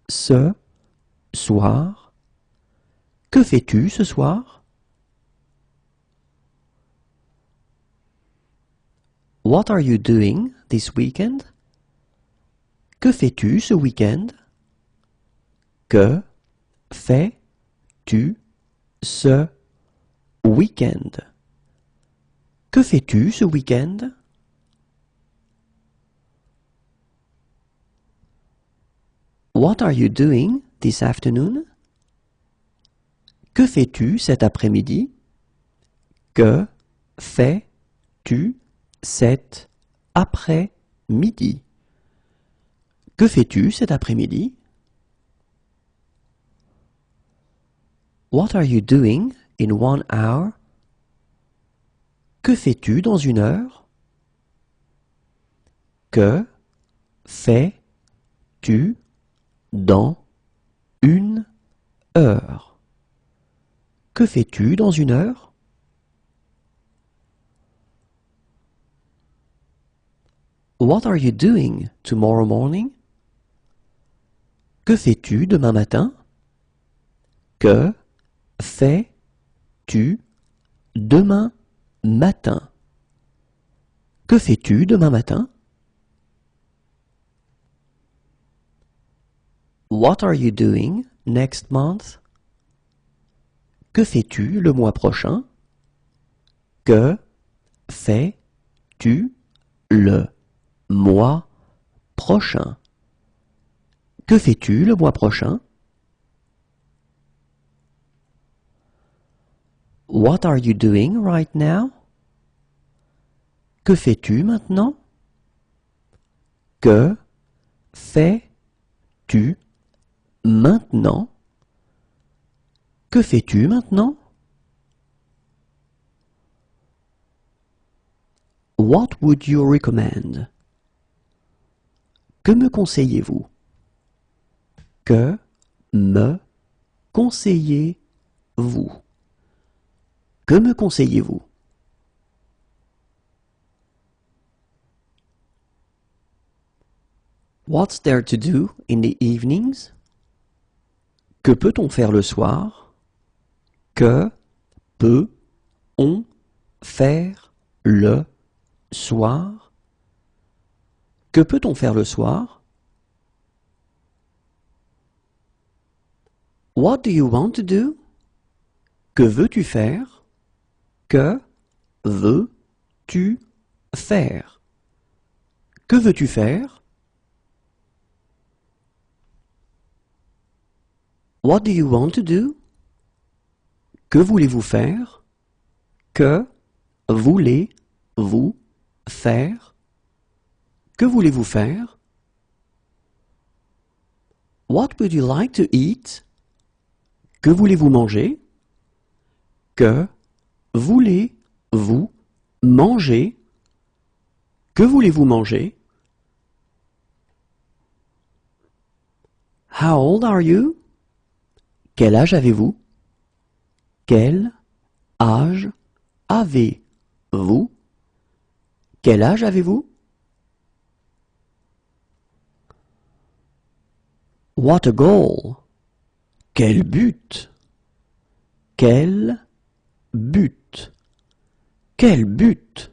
ce soir? Que fais-tu ce soir? What are you doing this weekend? Que fais-tu ce week-end? Que fais-tu ce week-end? Que fais-tu ce week-end? What are you doing this afternoon? Que fais-tu cet après-midi? Que fais-tu cet après-midi? Que fais-tu cet après-midi? What are you doing in 1 hour? Que fais-tu dans 1 heure? Que fais-tu dans 1 heure? Que fais-tu dans 1 heure? What are you doing tomorrow morning? Que fais-tu demain matin? Que fais-tu demain matin? Que fais-tu demain matin? What are you doing next month? Que fais-tu le mois prochain? Que fais-tu le mois prochain? Que fais-tu le mois prochain? What are you doing right now? Que fais-tu maintenant? Que fais-tu maintenant? Que fais-tu maintenant? What would you recommend? Que me conseillez-vous? Que me conseillez-vous? Que me conseillez-vous? What's there to do in the evenings? Que peut-on faire le soir? Que peut-on faire le soir? Que peut-on faire le soir? What do you want to do? Que veux-tu faire? Que veux-tu faire? Que veux-tu faire? What do you want to do? Que voulez-vous faire? Que voulez-vous faire? Que voulez-vous faire? What would you like to eat? Que voulez-vous manger? Que voulez-vous manger? Que voulez-vous manger? How old are you? Quel âge avez-vous? Quel âge avez-vous? Quel âge avez-vous? What a goal! Quel but! Quel but! Quel but!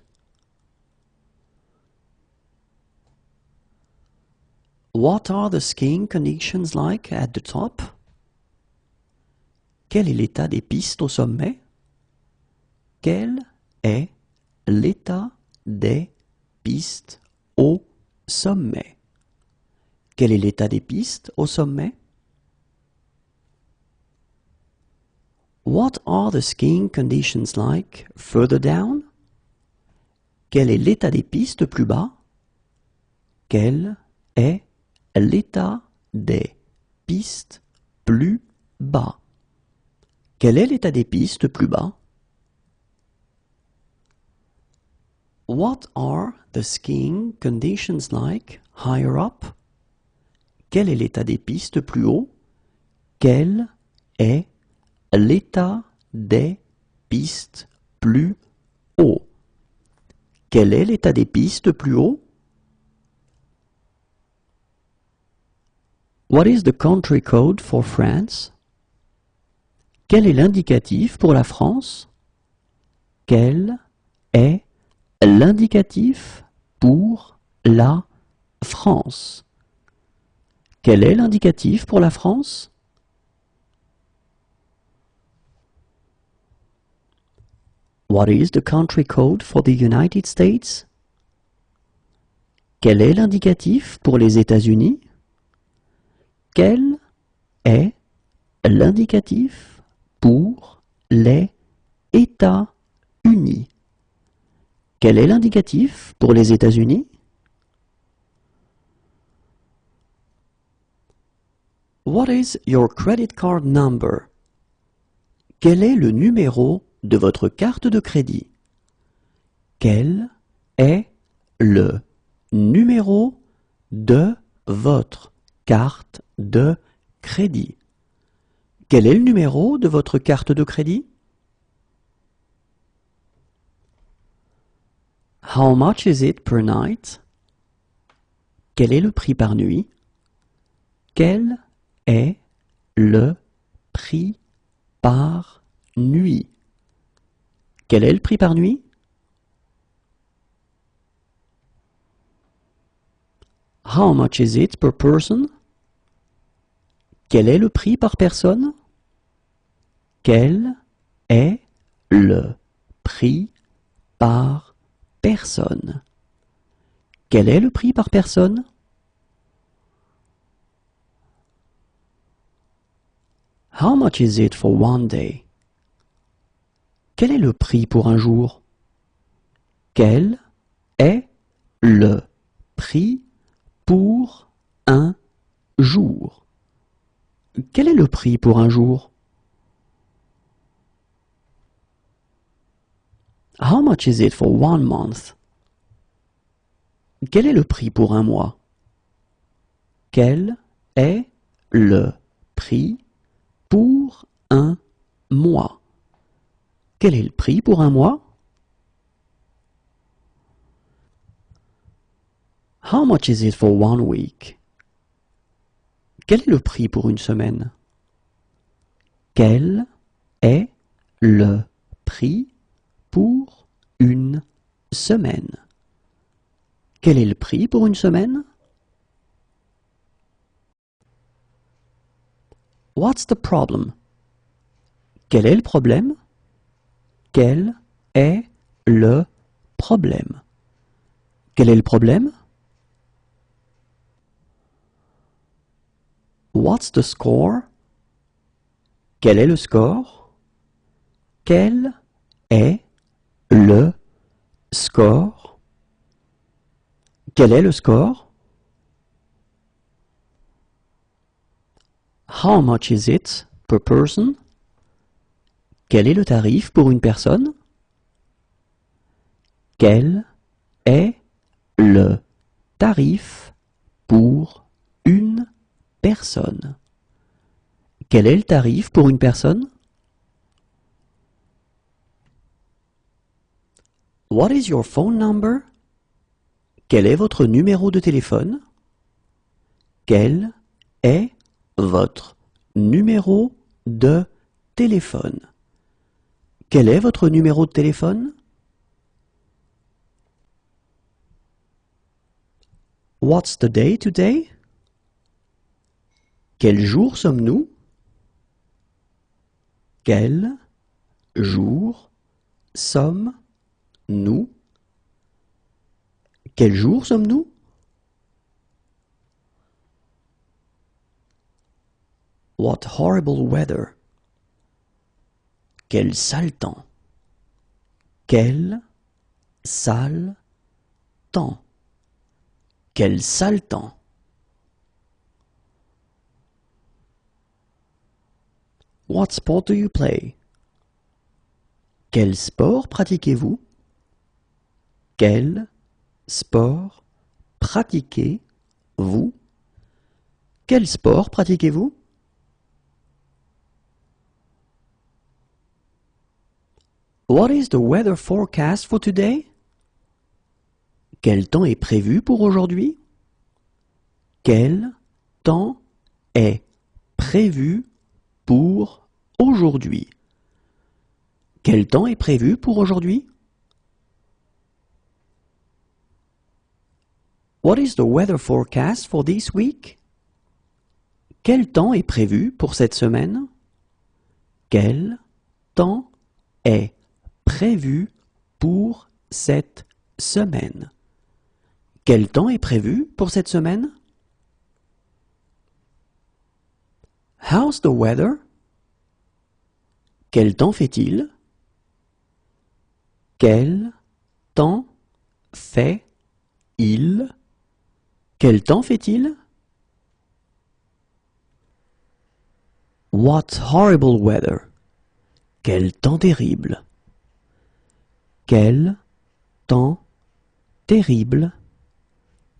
What are the skiing conditions like at the top? Quel est l'état des pistes au sommet? Quel est l'état des pistes au sommet? Quel est l'état des pistes au sommet? What are the skiing conditions like further down? Quel est l'état des pistes plus bas? Quel est l'état des pistes plus bas. Quel est l'état des pistes plus bas? What are the skiing conditions like higher up? Quel est l'état des pistes plus haut? Quel est l'état des pistes plus haut? Quel est l'état des pistes plus haut? What is the country code for France? Quel est l'indicatif pour la France? Quel est l'indicatif pour la France? Quel est l'indicatif pour la France? What is the country code for the United States? Quel est l'indicatif pour les États-Unis? Quel est l'indicatif pour les États-Unis? Quel est l'indicatif pour les États-Unis? What is your credit card number? Quel est le numéro de votre carte de crédit? Quel est le numéro de votre carte de crédit? Quel est le numéro de votre carte de crédit? How much is it per night? Quel est le prix par nuit? Quel est le prix par nuit? Quel est le prix par nuit? How much is it per person? Quel est le prix par personne? Quel est le prix par personne? Quel est le prix par personne? How much is it for one day? Quel est le prix pour un jour? Quel est le prix pour un jour? Quel est le prix pour un jour? How much is it for one month? Quel est le prix pour un mois? Quel est le prix pour un mois? Quel est le prix pour un mois? How much is it for one week? Quel est le prix pour une semaine? Quel est le prix pour une semaine? Quel est le prix pour une semaine? What's the problem? Quel est le problème? Quel est le problème? Quel est le problème? What's the score? Quel est le score? Quel est le score? Quel est le score? How much is it per person? Quel est le tarif pour une personne? Quel est le tarif pour une personne? Quel est le tarif pour une personne? What is your phone number? Quel est votre numéro de téléphone? Quel est votre numéro de téléphone? Quel est votre numéro de téléphone? What's the day today? Quel jour sommes-nous? Quel jour sommes-nous? Quel jour sommes-nous? What horrible weather! Quel sale temps! Quel sale temps! Quel sale temps! What sport do you play? Quel sport pratiquez-vous? Quel sport pratiquez-vous? Quel sport pratiquez-vous? What is the weather forecast for today? Quel temps est prévu pour aujourd'hui? Quel temps est prévu pour aujourd'hui? Quel temps est prévu pour aujourd'hui? What is the weather forecast for this week? Quel temps est prévu pour cette semaine? Quel temps est prévu pour cette semaine? Quel temps est prévu pour cette semaine? How's the weather? Quel temps fait-il? Quel temps fait-il? Quel temps fait-il? What horrible weather! Quel temps terrible! Quel temps terrible!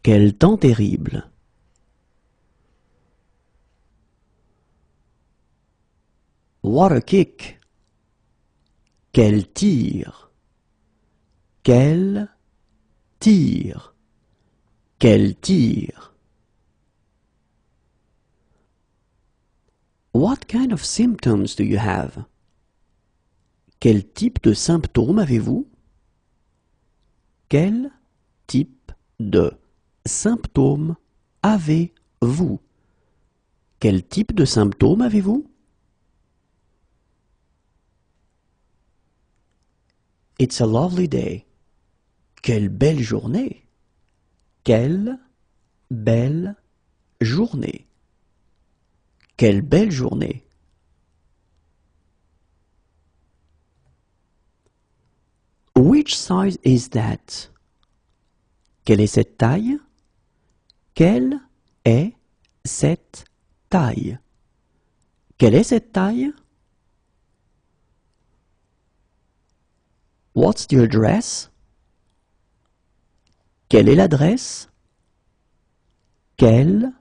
Quel temps terrible! What a kick! Quel tir! Quel tir! Quel tir! What kind of symptoms do you have? Quel type de symptômes avez-vous? Quel type de symptômes avez-vous? Quel type de symptômes avez-vous? It's a lovely day. Quelle belle journée! Quelle belle journée! Quelle belle journée! Which size is that? Quelle est cette taille? Quelle est cette taille? Quelle est cette taille? What's the address? Quelle est l'adresse? Quelle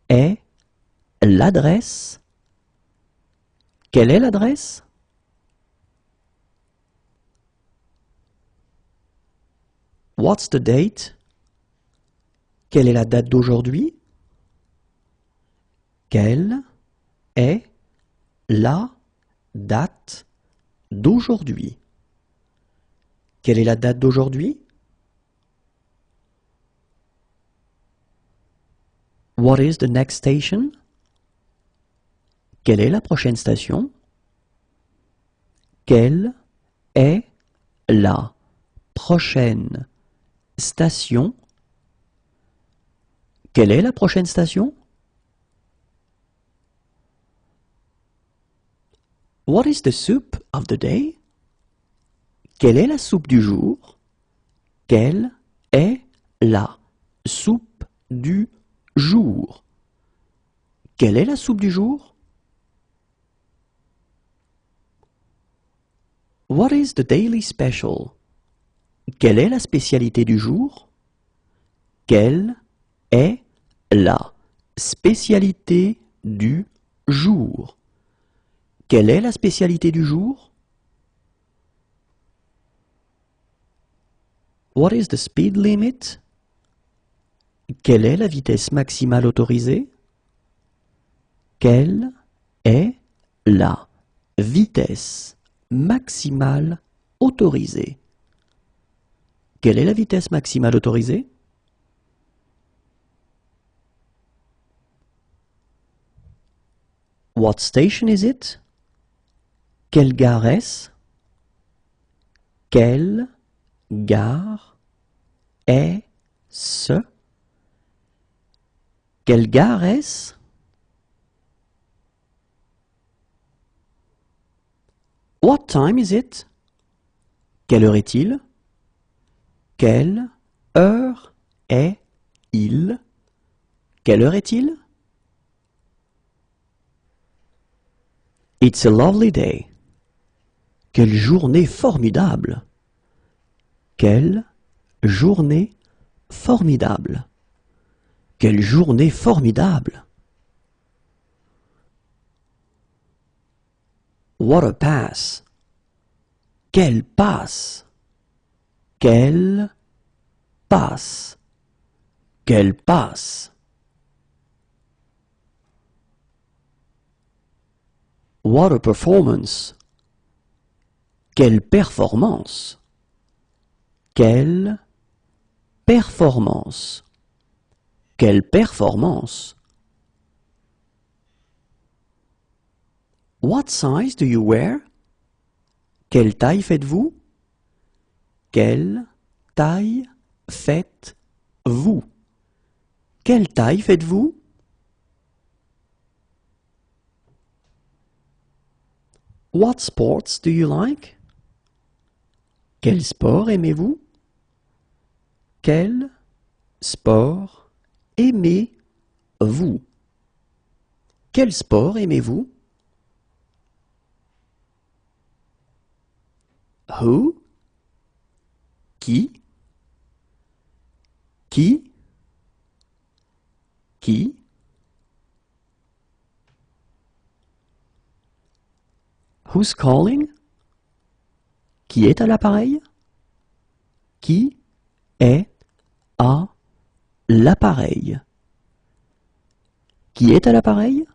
est l'adresse? Quelle est l'adresse? What's the date? Quelle est la date d'aujourd'hui? Quelle est la date d'aujourd'hui? Quelle est la date d'aujourd'hui? What is the next station? Quelle est la prochaine station? Quelle est la prochaine station? Quelle est la prochaine station? What is the soup of the day? Quelle est la soupe du jour? Quelle est la soupe du jour? Quelle est la soupe du jour? What is the daily special? Quelle est la spécialité du jour? Quelle est la spécialité du jour? Quelle est la spécialité du jour? What is the speed limit? Quelle est la vitesse maximale autorisée? Quelle est la vitesse maximale autorisée? Quelle est la vitesse maximale autorisée? What station is it? Quelle gare est-ce? Quelle gare est-ce? Quelle gare est-ce? What time is it? Quelle heure est-il? Quelle heure est-il? Quelle heure est-il? It's a lovely day. Quelle journée formidable. Quelle journée formidable. Quelle journée formidable. What a pass. Quelle passe. Quelle passe. Quelle passe. What a performance. Quelle performance. Quelle performance. Quelle performance. What size do you wear? Quelle taille faites-vous? Quelle taille faites-vous? Quelle taille faites-vous? What sports do you like? Quel sport aimez-vous? Quel sport aimez-vous? Quel sport aimez-vous? Who? Qui? Qui? Qui? Who's calling? Qui est à l'appareil? Qui est à l'appareil? Qui est à l'appareil?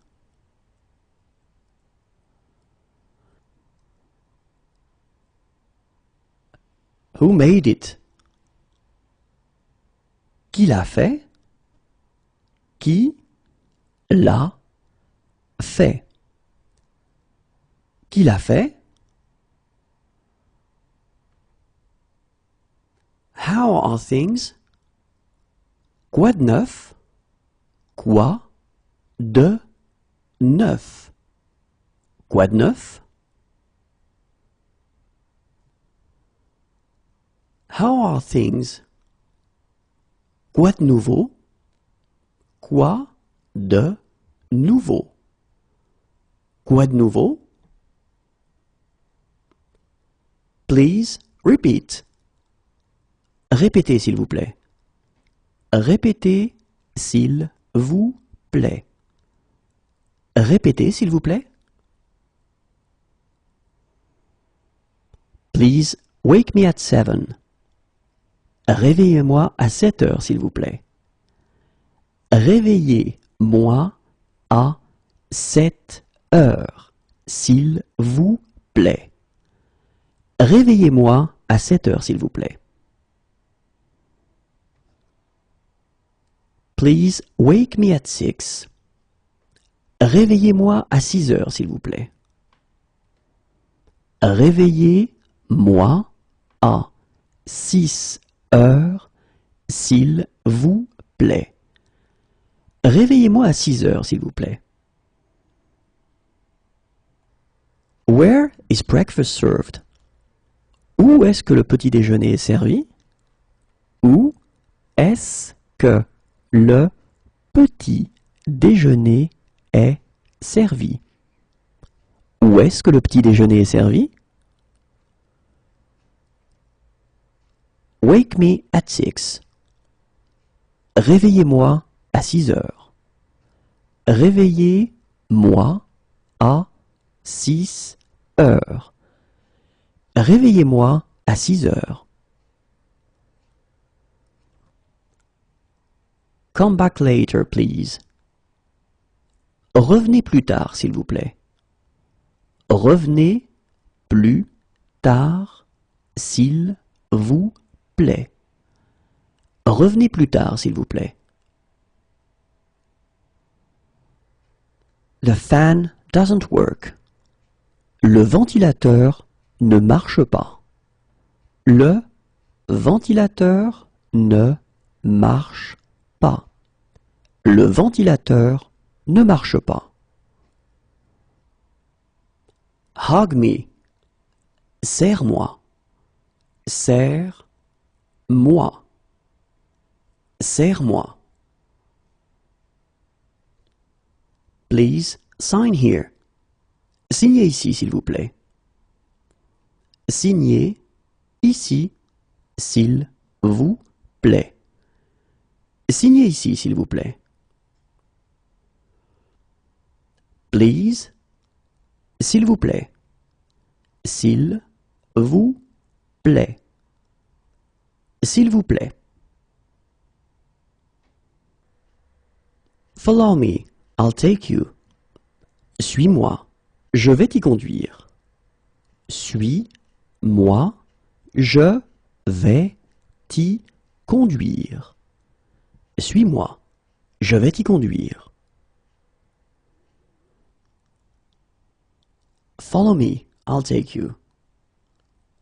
Who made it? Qui l'a fait? Qui l'a fait? Qui l'a fait? How are things? Quoi de neuf? Quoi de neuf? Quoi de neuf? How are things? Quoi de nouveau? Quoi de nouveau? Quoi de nouveau? Please repeat. Répétez s'il vous plaît. Répétez s'il vous plaît. Répétez s'il vous plaît. Please wake me at 7. Réveillez-moi à 7 heures s'il vous plaît. Réveillez-moi à 7 heures s'il vous plaît. Réveillez-moi à 7 heures s'il vous plaît. Please wake me at 6. Réveillez-moi à 6 heures s'il vous plaît. Réveillez-moi à 6 heures s'il vous plaît. Réveillez-moi à 6 heures s'il vous plaît. Where is breakfast served? Où est-ce que le petit déjeuner est servi? Où est-ce que le petit déjeuner est servi? Où est-ce que le petit déjeuner est servi? Wake me at 6. Réveillez-moi à 6 heures. Réveillez-moi à 6 heures. Réveillez-moi à 6 heures. Come back later, please. Revenez plus tard, s'il vous plaît. Revenez plus tard, s'il vous plaît. Revenez plus tard, s'il vous plaît. The fan doesn't work. Le ventilateur ne marche pas. Le ventilateur ne marche pas. Le ventilateur ne marche pas. Hug me. Serre-moi. Serre-moi. Serre-moi. Please sign here. Signez ici, s'il vous plaît. Signez ici, s'il vous plaît. Signez ici, s'il vous plaît. Please, s'il vous plaît. S'il vous plaît. S'il vous plaît. Follow me, I'll take you. Suis-moi, je vais t'y conduire. Suis-moi, je vais t'y conduire. Suis-moi, je vais t'y conduire. Follow me, I'll take you.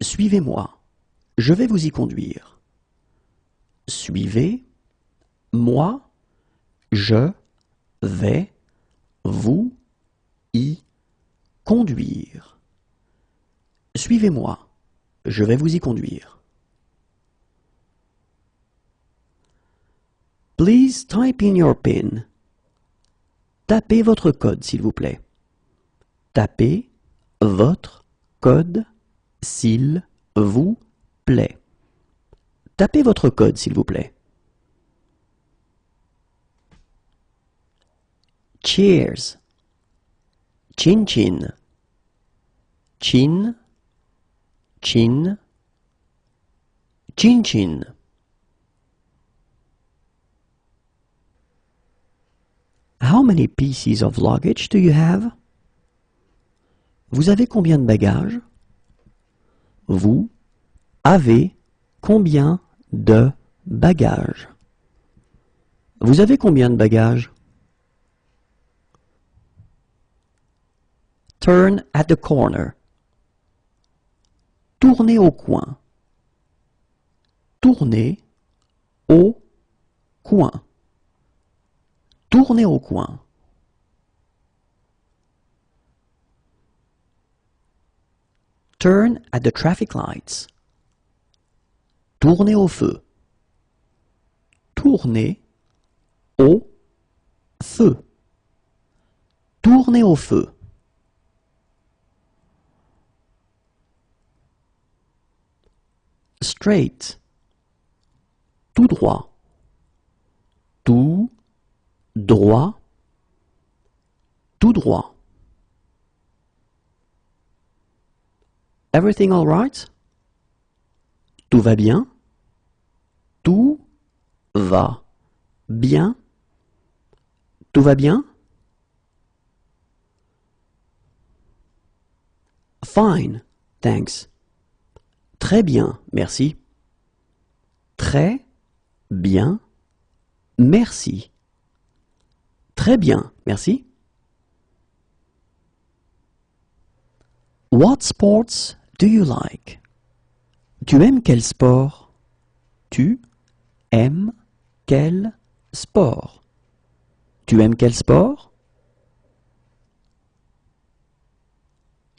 Suivez-moi, je vais vous y conduire. Suivez-moi, je vais vous y conduire. Suivez-moi, je vais vous y conduire. Please type in your PIN. Tapez votre code, s'il vous plaît. Tapez votre code, s'il vous plaît. Tapez votre code, s'il vous plaît. Cheers. Chin chin. Chin, chin, chin chin. How many pieces of luggage do you have? Vous avez combien de bagages? Vous avez combien de bagages? Vous avez combien de bagages? Turn at the corner. Tournez au coin. Tournez au coin. Tournez au coin. Turn at the traffic lights. Tournez au feu. Tournez au feu. Tournez au feu. Straight. Tout droit. Tout droit. Tout droit. Everything all right? Tout va bien? Tout va bien? Tout va bien? Fine, thanks. Très bien, merci. Très bien, merci. Très bien, merci. What sports do you like? Tu aimes quel sport? Tu aimes quel sport? Tu aimes quel sport?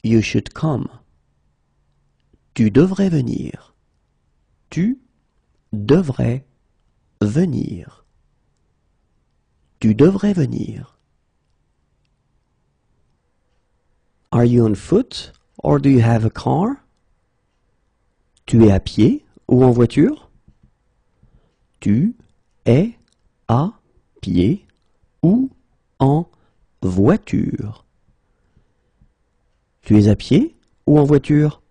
You should come. Tu devrais venir. Tu devrais venir. Tu devrais venir. Are you on foot or do you have a car? Tu es à pied ou en voiture? Tu es à pied ou en voiture? Tu es à pied ou en voiture?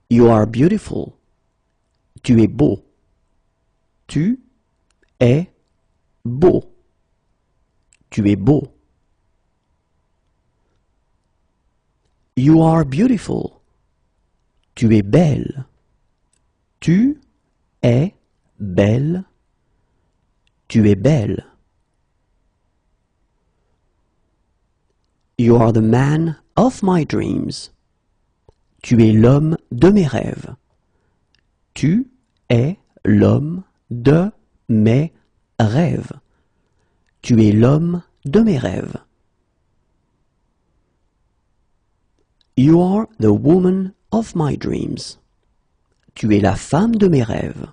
You are beautiful. Tu es beau. Tu es beau. Tu es beau. You are beautiful. Tu es belle. Tu es belle. Tu es belle. You are the man of my dreams. Tu es l'homme de mes rêves. Tu es l'homme de mes rêves. Tu es l'homme de mes rêves. You are the woman of my dreams. Tu es la femme de mes rêves.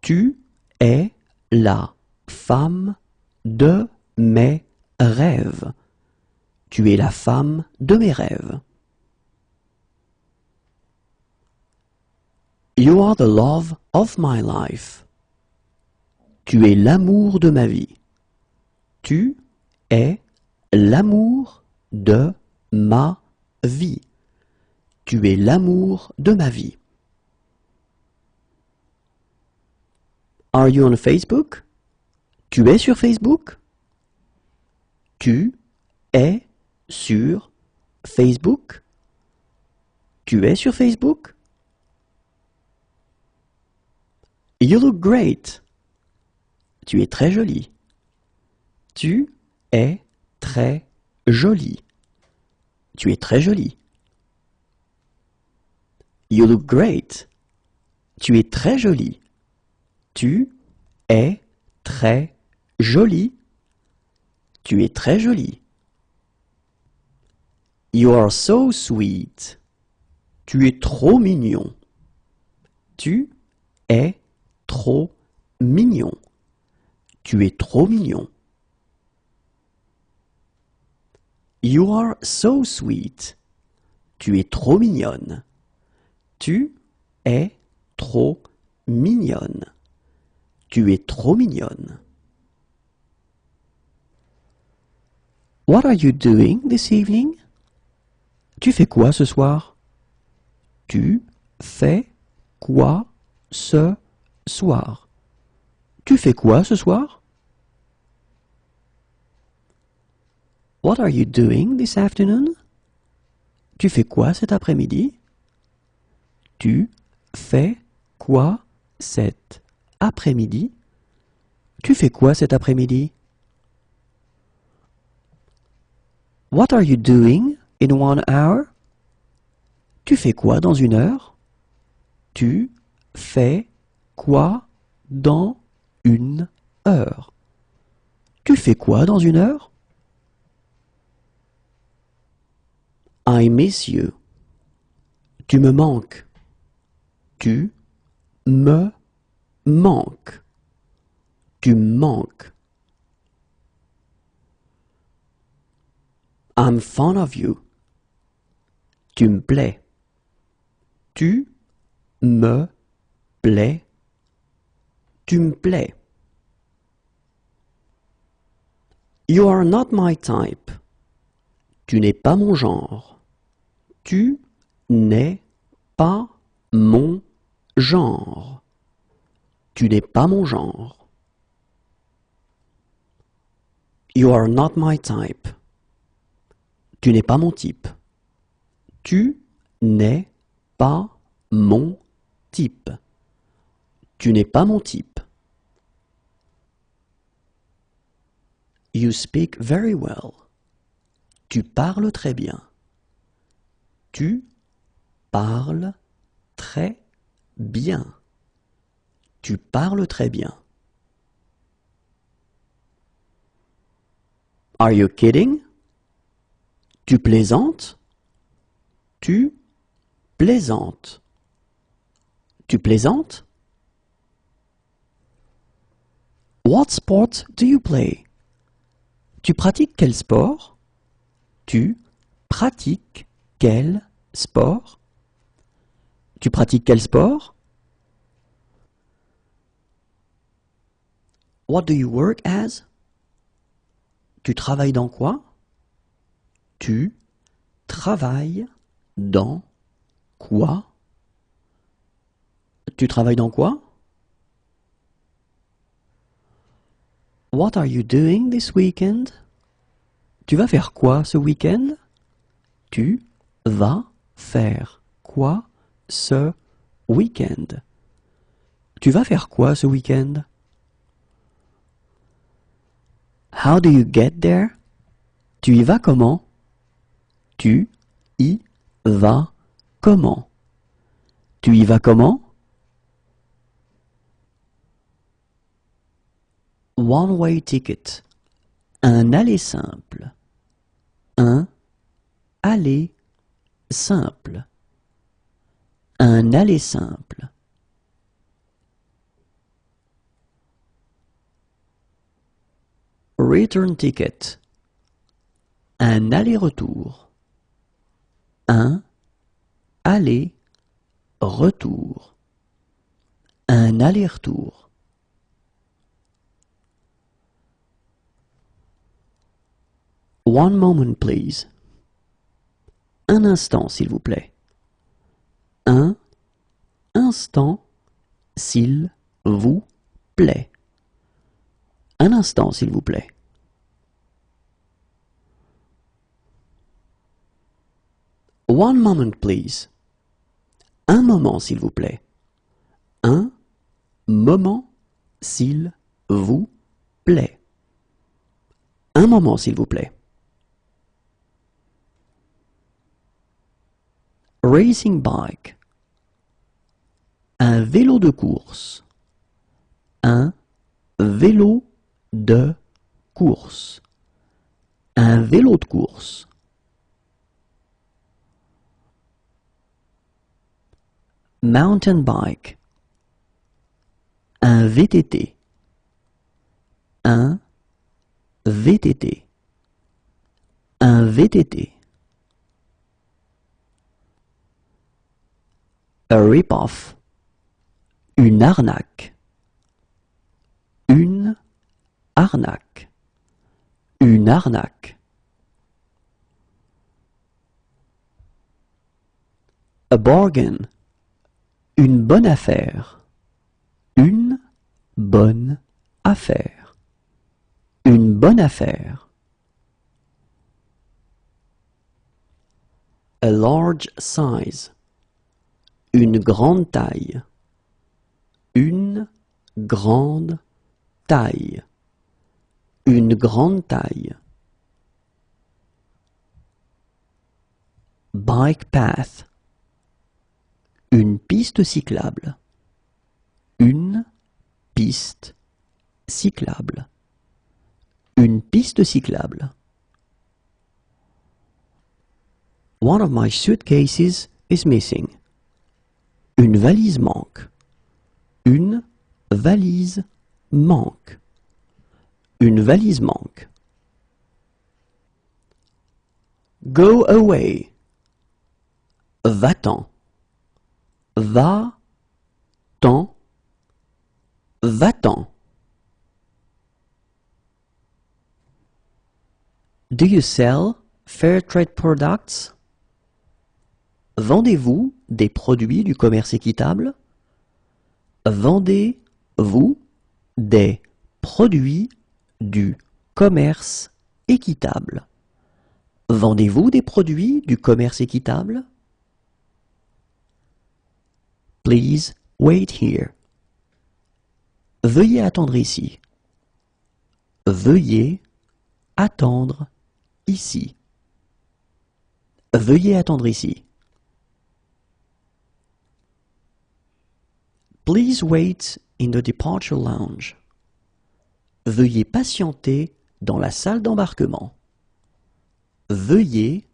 Tu es la femme de mes rêves. Tu es la femme de mes rêves. You are the love of my life. Tu es l'amour de ma vie. Tu es l'amour de ma vie. Tu es l'amour de ma vie. Are you on Facebook? Tu es sur Facebook? Tu es sur Facebook? Tu es sur Facebook? You look great. Tu es très jolie. Tu es très jolie. Tu es très jolie. You look great. Tu es très jolie. Tu es très jolie. Tu es très jolie. You are so sweet. Tu es trop mignon. Tu es trop mignon. Tu es trop mignon. You are so sweet. Tu es trop mignonne. Tu es trop mignonne. Tu es trop mignonne. What are you doing this evening? Tu fais quoi ce soir? Tu fais quoi ce soir? Tu fais quoi ce soir? What are you doing this afternoon? Tu fais quoi cet après-midi? Tu fais quoi cet après-midi? Tu fais quoi cet après-midi? What are you doing in 1 hour? Tu fais quoi dans 1 heure? Tu fais quoi dans 1 heure? Tu fais quoi dans 1 heure? I miss you. Tu me manques. Tu me manques. Tu me manques. I'm fond of you. Tu me plais. Tu me plais. Tu me plais. You are not my type. Tu n'es pas mon genre. Tu n'es pas mon genre. Tu n'es pas mon genre. You are not my type. Tu n'es pas mon type. Tu n'es pas mon type. Tu n'es pas mon type. You speak very well. Tu parles très bien. Tu parles très bien. Tu parles très bien. Are you kidding? Tu plaisantes? Tu plaisantes. Tu plaisantes? What sport do you play? Tu pratiques quel sport? Tu pratiques quel sport? Tu pratiques quel sport? What do you work as? Tu travailles dans quoi? Tu travailles dans quoi? Tu travailles dans quoi? What are you doing this weekend? Tu vas faire quoi ce week-end? Tu vas faire quoi ce week-end? Tu vas faire quoi ce week-end? How do you get there? Tu y vas comment? Tu y vas comment? Tu y vas comment? One-way ticket. Un aller simple. Un aller simple. Un aller simple. Return ticket. Un aller-retour. Un aller-retour. Un aller-retour. One moment, please. Un instant, s'il vous plaît. Un instant, s'il vous plaît. Un instant, s'il vous plaît. One moment, please. Un moment, s'il vous plaît. Un moment, s'il vous plaît. Un moment, s'il vous plaît. Racing bike. Un vélo de course. Un vélo de course. Un vélo de course. Mountain bike. Un VTT. Un VTT. Un VTT. A rip-off. Une arnaque. Une arnaque. Une arnaque. A bargain. Une bonne affaire. Une bonne affaire. Une bonne affaire. A large size. Une grande taille. Une grande taille. Une grande taille. Bike path. Une piste cyclable. Une piste cyclable. Une piste cyclable. One of my suitcases is missing. Une valise manque. Une valise manque. Une valise manque. Go away. Va-t'en. Va-t'en. Va-t'en. Do you sell fair trade products? Vendez-vous des produits du commerce équitable? Vendez-vous des produits du commerce équitable? Vendez-vous des produits du commerce équitable? Please wait here. Veuillez attendre ici. Veuillez attendre ici. Veuillez attendre ici. Please wait in the departure lounge. Veuillez patienter dans la salle d'embarquement. Veuillez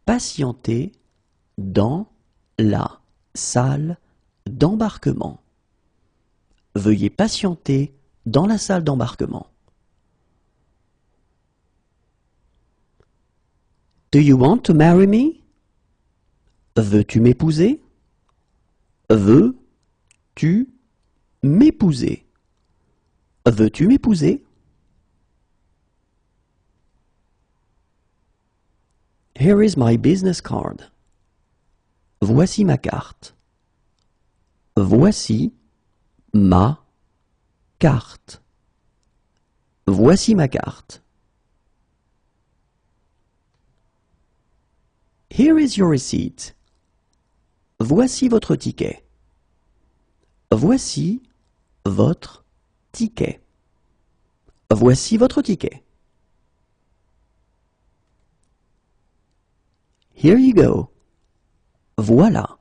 patienter dans la salle d'embarquement. Veuillez patienter dans la salle d'embarquement. Do you want to marry me? Veux-tu m'épouser? Veux-tu m'épouser? Veux-tu m'épouser? Here is my business card. Voici ma carte. Voici ma carte. Voici ma carte. Here is your receipt. Voici votre ticket. Voici votre ticket. Voici votre ticket. Here you go. Voilà.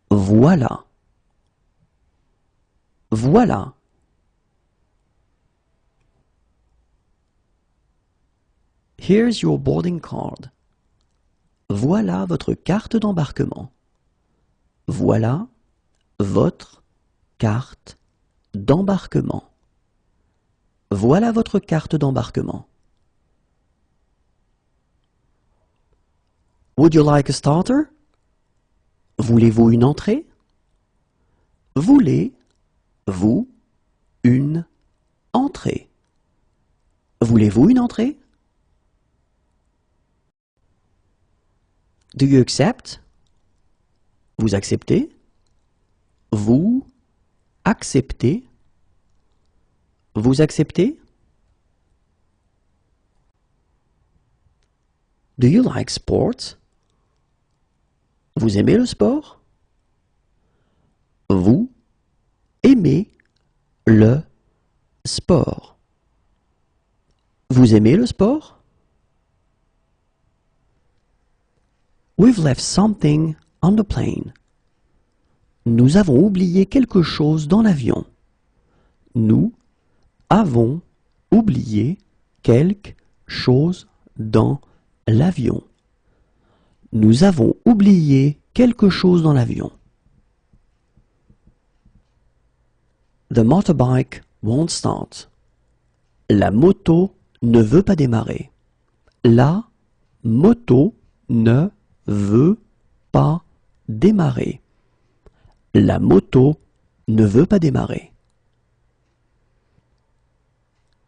Voilà. Voilà. Here's your boarding card. Voilà votre carte d'embarquement. Voilà votre carte d'embarquement. Voilà votre carte d'embarquement. Would you like a starter? Voulez-vous une entrée? Voulez-vous une entrée? Voulez-vous une entrée? Do you accept? Vous acceptez? Vous acceptez? Vous acceptez? Do you like sports? Vous aimez le sport? Vous aimez le sport? Vous aimez le sport? We've left something on the plane. Nous avons oublié quelque chose dans l'avion. Nous avons oublié quelque chose dans l'avion. Nous avons oublié quelque chose dans l'avion. The motorbike won't start. La moto ne veut pas démarrer. La moto ne veut pas démarrer. La moto ne veut pas démarrer.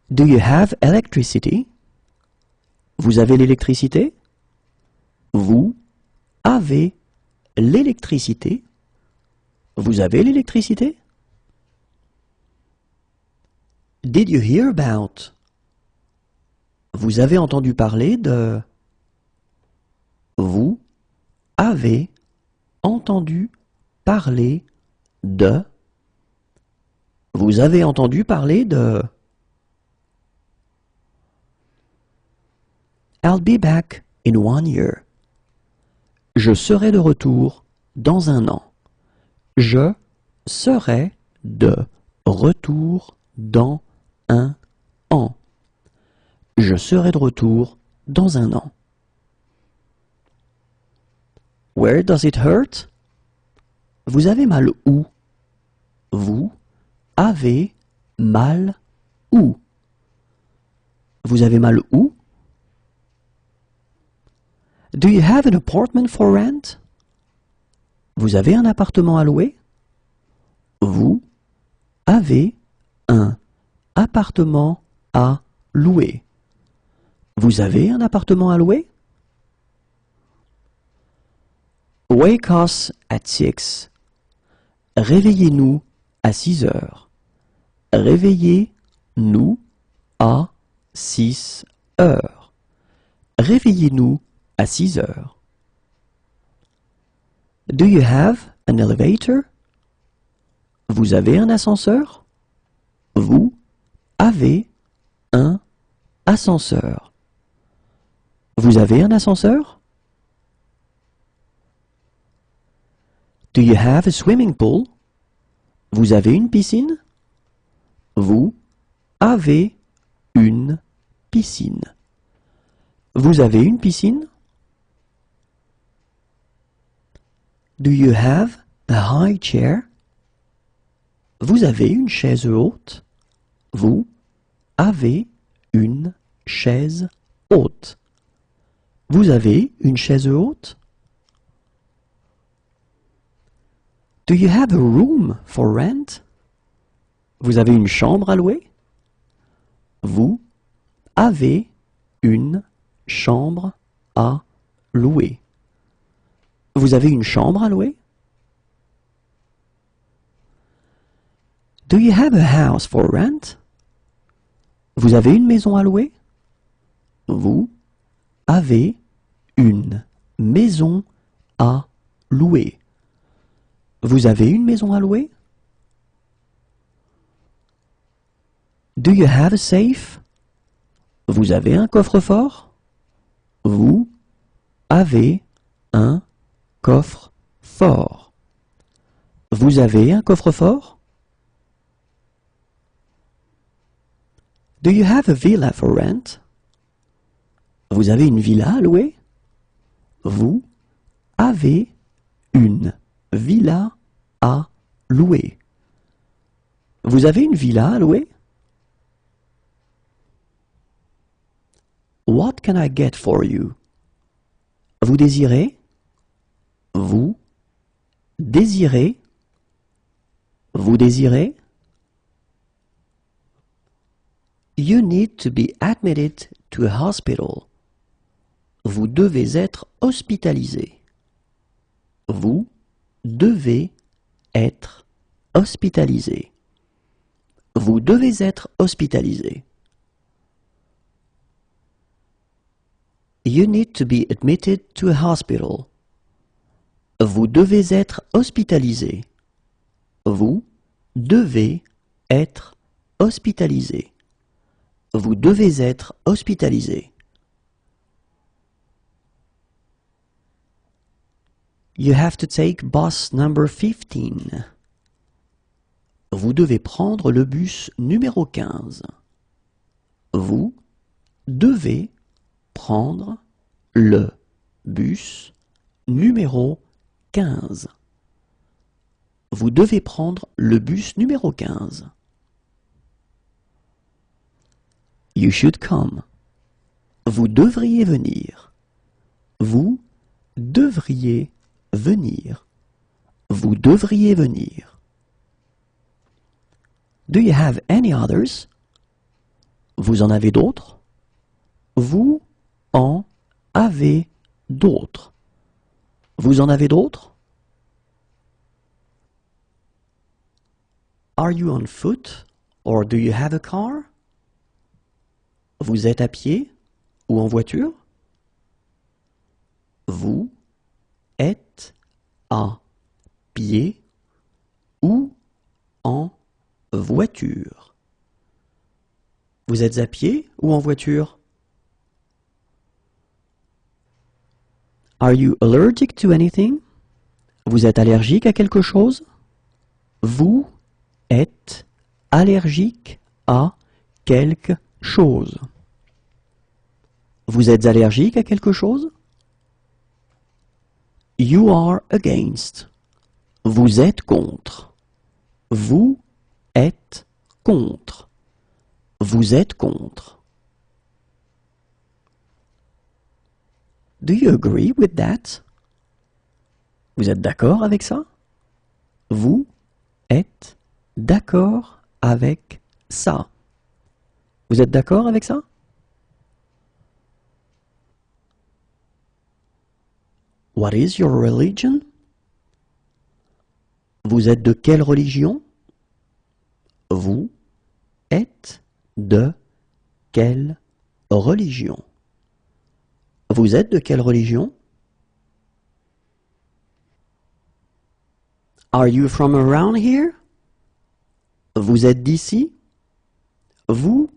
Do you have electricity? Vous avez l'électricité? Vous avez l'électricité? Vous avez l'électricité? Did you hear about? Vous avez entendu parler de? Vous avez entendu parler de? Vous avez entendu parler de? I'll be back in 1 year. Je serai de retour dans un an. Je serai de retour dans un an. Je serai de retour dans un an. Where does it hurt? Vous avez mal où? Vous avez mal où? Vous avez mal où? Do you have an apartment for rent? Vous avez un appartement à louer? Vous avez un appartement à louer. Vous avez un appartement à louer? Wake us at 6. Réveillez-nous à 6 heures. Réveillez-nous à 6 heures. Réveillez-nous à 6 heures. Do you have an elevator? Vous avez un ascenseur? Vous avez un ascenseur. Vous avez un ascenseur? Do you have a swimming pool? Vous avez une piscine? Vous avez une piscine. Vous avez une piscine? Do you have a high chair? Vous avez une chaise haute? Vous avez une chaise haute. Vous avez une chaise haute? Do you have a room for rent? Vous avez une chambre à louer? Vous avez une chambre à louer. Vous avez une chambre à louer? Do you have a house for rent? Vous avez une maison à louer? Vous avez une maison à louer. Vous avez une maison à louer? Do you have a safe? Vous avez un coffre-fort? Vous avez un coffre-fort. Vous avez un coffre-fort? Do you have a villa for rent? Vous avez une villa à louer? Vous avez une villa à louer. Vous avez une villa à louer? What can I get for you? Vous désirez? Vous désirez? Vous désirez? You need to be admitted to a hospital. Vous devez être hospitalisé. Vous devez être hospitalisé. Vous devez être hospitalisé. You need to be admitted to a hospital. Vous devez être hospitalisé. Vous devez être hospitalisé. Vous devez être hospitalisé. You have to take bus number 15. Vous devez prendre le bus numéro 15. Vous devez prendre le bus numéro 15. Vous devez prendre le bus numéro 15. You should come. Vous devriez venir. Vous devriez venir. Vous devriez venir. Do you have any others? Vous en avez d'autres? Vous en avez d'autres. Vous en avez d'autres? Are you on foot or do you have a car? Vous êtes à pied ou en voiture? Vous êtes à pied ou en voiture? Vous êtes à pied ou en voiture? Are you allergic to anything? Vous êtes allergique à quelque chose? Vous êtes allergique à quelque chose. Vous êtes allergique à quelque chose? You are against. Vous êtes contre. Vous êtes contre. Vous êtes contre. Do you agree with that? Vous êtes d'accord avec ça? Vous êtes d'accord avec ça? Vous êtes d'accord avec ça? What is your religion? Vous êtes de quelle religion? Vous êtes de quelle religion? Vous êtes de quelle religion? Are you from around here? Vous êtes d'ici? Vous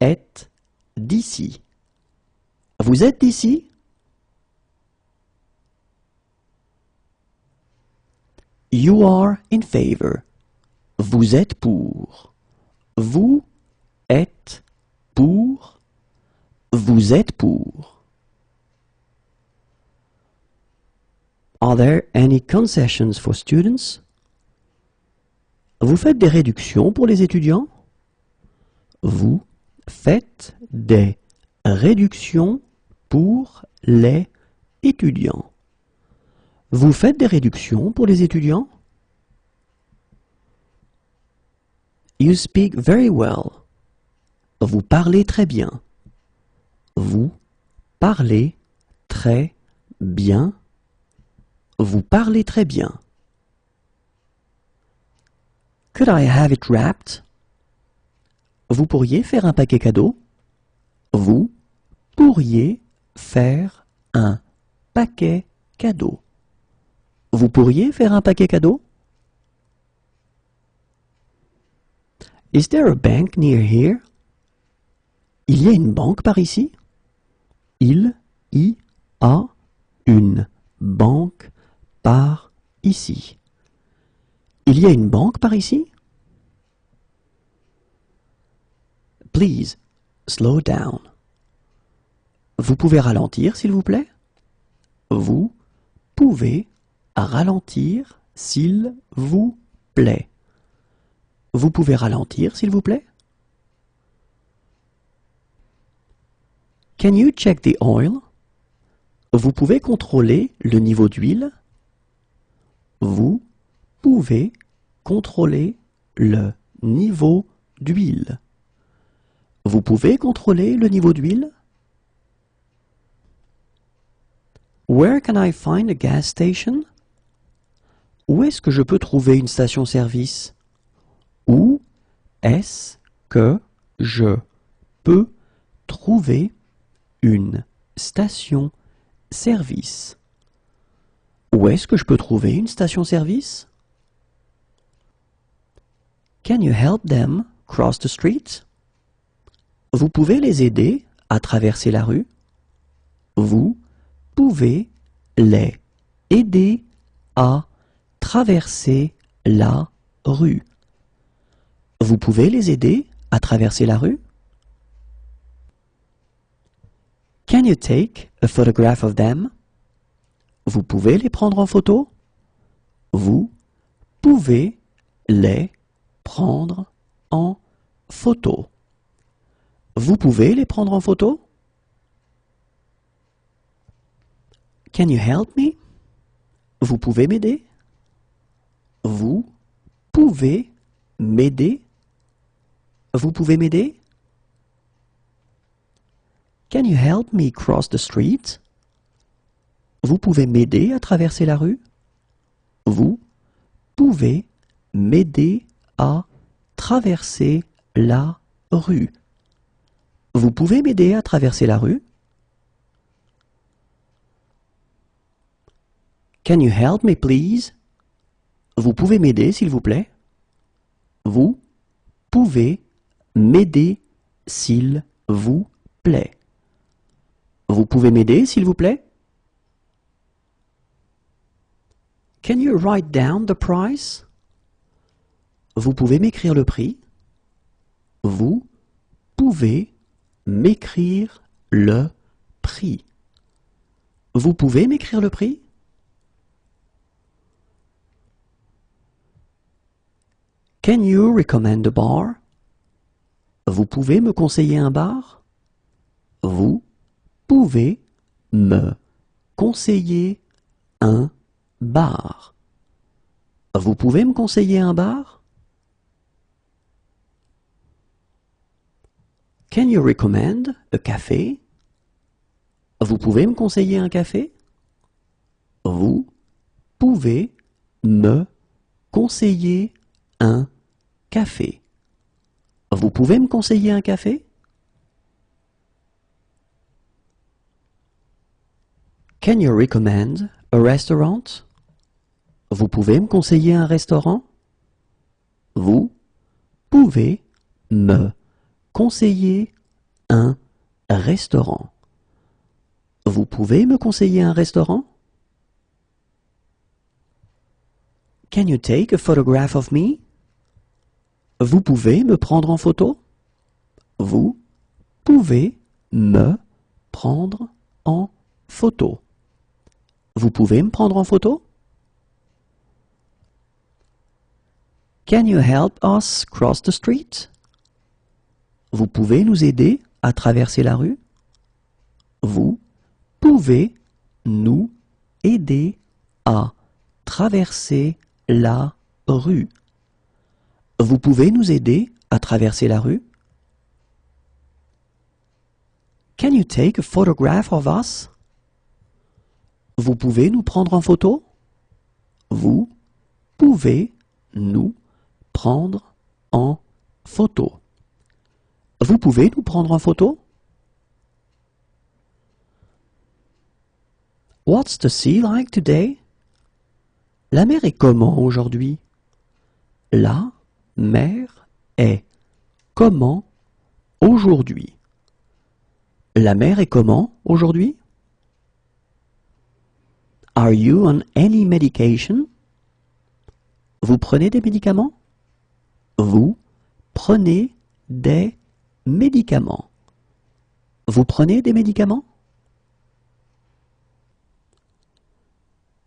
êtes d'ici. Vous êtes d'ici? You are in favor. Vous êtes pour. Vous êtes pour. Vous êtes pour. Are there any concessions for students? Vous faites des réductions pour les étudiants? Vous faites des réductions pour les étudiants. Vous faites des réductions pour les étudiants? You speak very well. Vous parlez très bien. Vous parlez très bien. Vous parlez très bien. Could I have it wrapped? Vous pourriez faire un paquet cadeau? Vous pourriez faire un paquet cadeau. Vous pourriez faire un paquet cadeau? Is there a bank near here? Il y a une banque par ici? Il y a une banque par ici. Il y a une banque par ici? Please, slow down. Vous pouvez ralentir, s'il vous plaît? Vous pouvez ralentir, s'il vous plaît. Vous pouvez ralentir, s'il vous plaît? Can you check the oil? Vous pouvez contrôler le niveau d'huile. Vous pouvez contrôler le niveau d'huile. Vous pouvez contrôler le niveau d'huile? Where can I find a gas station? Où est-ce que je peux trouver une station-service? Où est-ce que je peux trouver une station-service? Où est-ce que je peux trouver une station-service? Can you help them cross the street? Vous pouvez les aider à traverser la rue? Vous pouvez les aider à traverser la rue. Vous pouvez les aider à traverser la rue? Can you take a photograph of them? Vous pouvez les prendre en photo? Vous pouvez les prendre en photo. Vous pouvez les prendre en photo? Can you help me? Vous pouvez m'aider? Vous pouvez m'aider? Vous pouvez m'aider? Can you help me cross the street? Vous pouvez m'aider à traverser la rue? Vous pouvez m'aider à traverser la rue? Vous pouvez m'aider à traverser la rue? Can you help me please? Vous pouvez m'aider s'il vous plaît? Vous pouvez m'aider s'il vous plaît? Vous pouvez m'aider s'il vous plaît? Can you write down the price? Vous pouvez m'écrire le prix? Vous pouvez m'écrire le prix? Vous pouvez m'écrire le prix? Can you recommend a bar? Vous pouvez me conseiller un bar? Vous pouvez me conseiller un bar? Vous pouvez me conseiller un bar? Can you recommend a café? Vous pouvez me conseiller un café? Vous pouvez me conseiller un café? Vous pouvez me conseiller un café? Can you recommend a restaurant? Vous pouvez me conseiller un restaurant? Vous pouvez me conseiller un restaurant? Vous pouvez me conseiller un restaurant? Can you take a photograph of me? Vous pouvez me prendre en photo? Vous pouvez me prendre en photo? Vous pouvez me prendre en photo? Can you help us cross the street? Vous pouvez nous aider à traverser la rue? Vous pouvez nous aider à traverser la rue? Vous pouvez nous aider à traverser la rue? Can you take a photograph of us? Vous pouvez nous prendre en photo? Vous pouvez nous prendre en photo? Vous pouvez nous prendre en photo? What's the sea like today? La mer est comment aujourd'hui? La mer est comment aujourd'hui? La mer est comment aujourd'hui? Are you on any medication? Vous prenez des médicaments? Vous prenez des médicaments? Vous prenez des médicaments?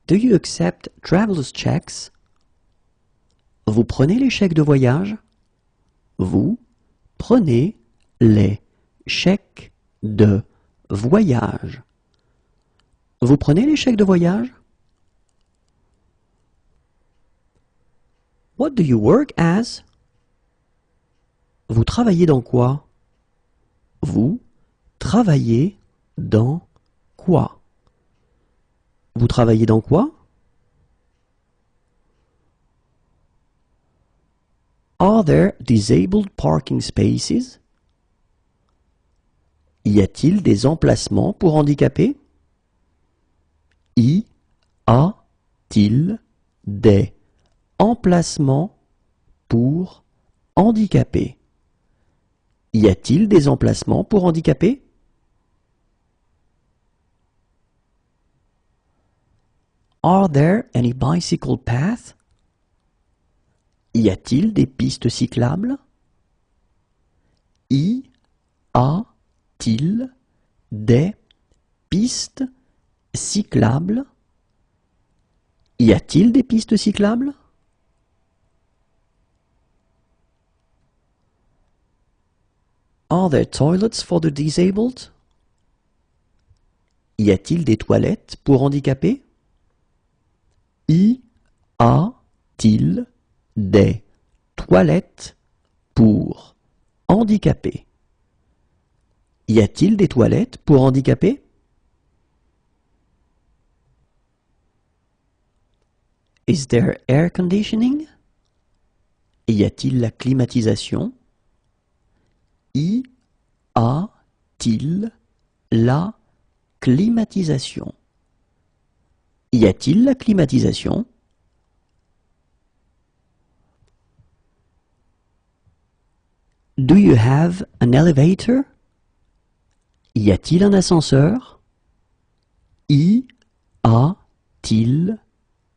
Do you accept traveler's checks? Vous prenez les chèques de voyage? Vous prenez les chèques de voyage? Vous prenez les chèques de voyage? What do you work as? Vous travaillez dans quoi? Vous travaillez dans quoi? Vous travaillez dans quoi? Are there disabled parking spaces? Y a-t-il des emplacements pour handicapés? Y a-t-il des emplacements pour handicapés? Y a-t-il des emplacements pour handicapés? Are there any bicycle paths? Y a-t-il des pistes cyclables? Y a-t-il des pistes cyclables? Y a-t-il des pistes cyclables? Are there toilets for the disabled? Y a-t-il des toilettes pour handicapés? Y a-t-il des toilettes pour handicapés? Y a-t-il des toilettes pour handicapés? Is there air conditioning? Y a-t-il la climatisation? Y a-t-il la climatisation? Y a-t-il la climatisation? Do you have an elevator? Y a-t-il un ascenseur? Y a-t-il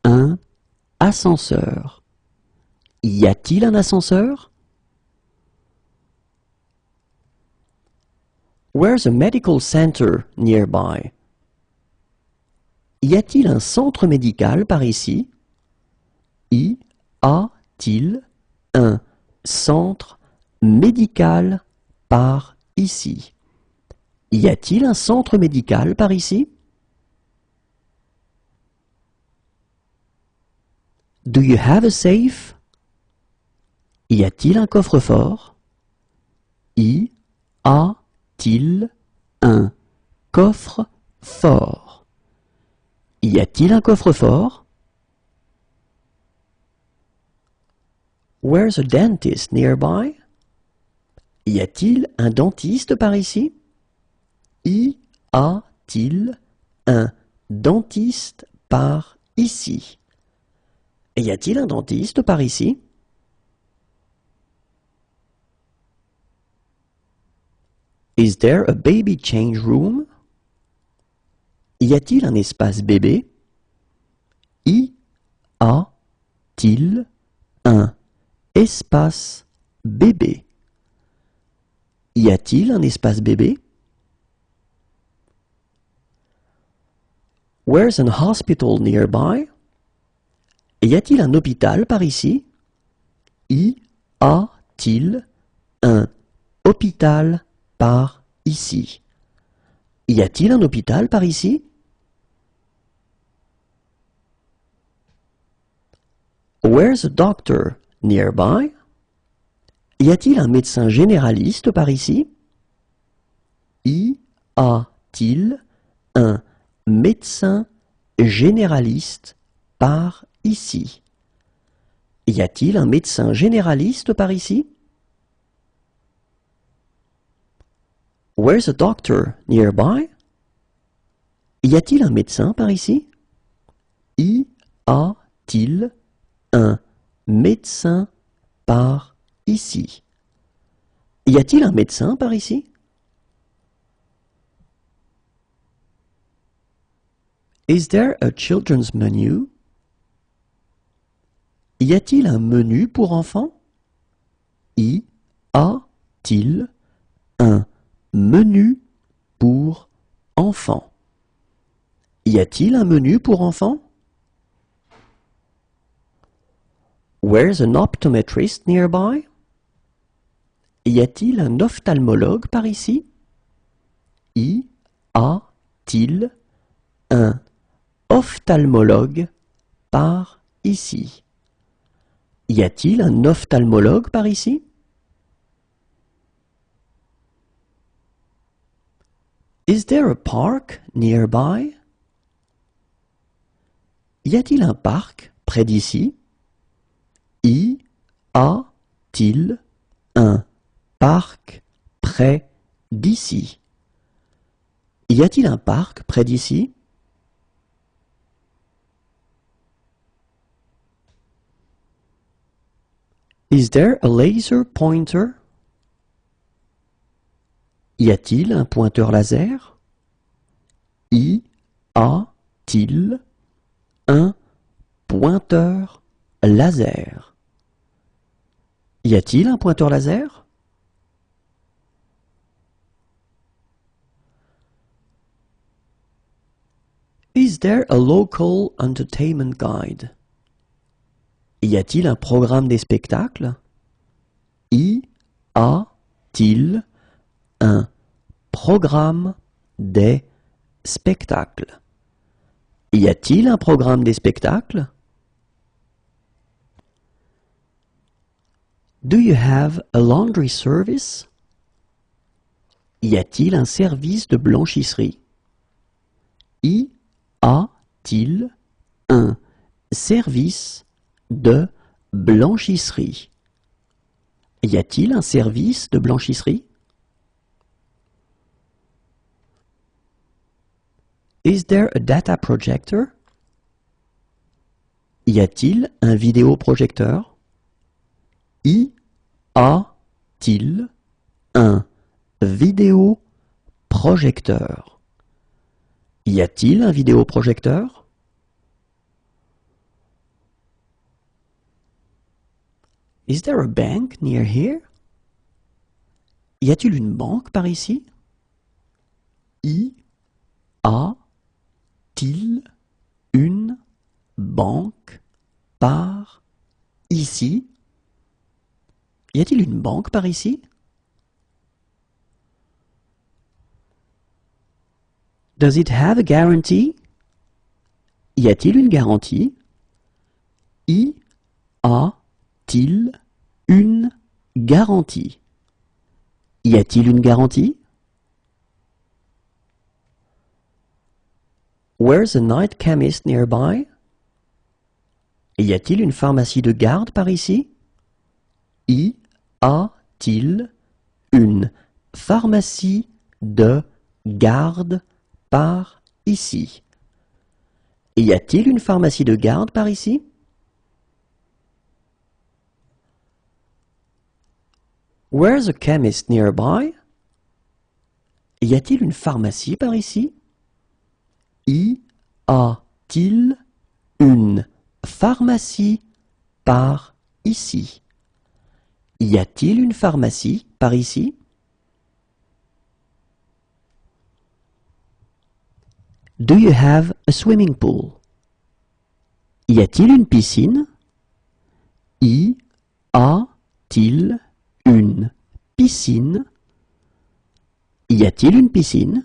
un ascenseur? Y a-t-il un ascenseur? Where's a medical center nearby? Y a-t-il un centre médical par ici? Y a-t-il un centre médical par ici? Y a-t-il un centre médical par ici? Do you have a safe? Y a-t-il un coffre-fort? Y a-t-il un coffre-fort? Y a-t-il un coffre-fort? Where's a dentist nearby? Y a-t-il un dentiste par ici? Y a-t-il un dentiste par ici? Y a-t-il un dentiste par ici? Is there a baby change room? Y a-t-il un espace bébé? Y a-t-il un espace bébé? Y a-t-il un espace bébé? Where's an hospital nearby? Y a-t-il un hôpital par ici? Y a-t-il un hôpital par ici? Y a-t-il un hôpital par ici? Where's a doctor nearby? Y a-t-il un médecin généraliste par ici? Y a-t-il un médecin généraliste par ici? Y a-t-il un médecin généraliste par ici? Where's a doctor nearby? Y a-t-il un médecin par ici? Y a-t-il un médecin par ici? Y a-t-il un médecin par ici? Is there a children's menu? Y a-t-il un menu pour enfants? Y a-t-il un menu pour enfants? Y a-t-il un menu pour enfants? Where's an optometrist nearby? Y a-t-il un ophtalmologue par ici? Y a-t-il un ophtalmologue par ici? Y a-t-il un ophtalmologue par ici? Is there a park nearby? Y a-t-il un parc près d'ici? Y a-t-il un parc près d'ici? Y a-t-il un parc près d'ici? Is there a laser pointer? Y a-t-il un pointeur laser? Y a-t-il un pointeur laser? Y a-t-il un pointeur laser? Is there a local entertainment guide? Y a-t-il un programme des spectacles? Y a-t-il un programme des spectacles? Y a-t-il un programme des spectacles? Do you have a laundry service? Y a-t-il un service de blanchisserie? Y a-t-il un service de blanchisserie? Y a-t-il un service de blanchisserie? Is there a data projector? Y a-t-il un vidéoprojecteur? Y a-t-il un vidéoprojecteur? Y a-t-il un vidéoprojecteur? Is there a bank near here? Y a-t-il une banque par ici? Y a-t-il une banque par ici? Y a-t-il une banque par ici? Does it have a guarantee? Y a-t-il une garantie? Y a-t-il une garantie? Y a-t-il une garantie? Where's a night chemist nearby? Y a-t-il une pharmacie de garde par ici? Y a-t-il une pharmacie de garde par ici? Y a-t-il une pharmacie de garde par ici? Where's a chemist nearby? Y a-t-il une pharmacie par ici? Y a-t-il une pharmacie par ici? Y a-t-il une pharmacie par ici? Do you have a swimming pool? Y a-t-il une piscine? Y a-t-il une piscine? Y a-t-il une piscine?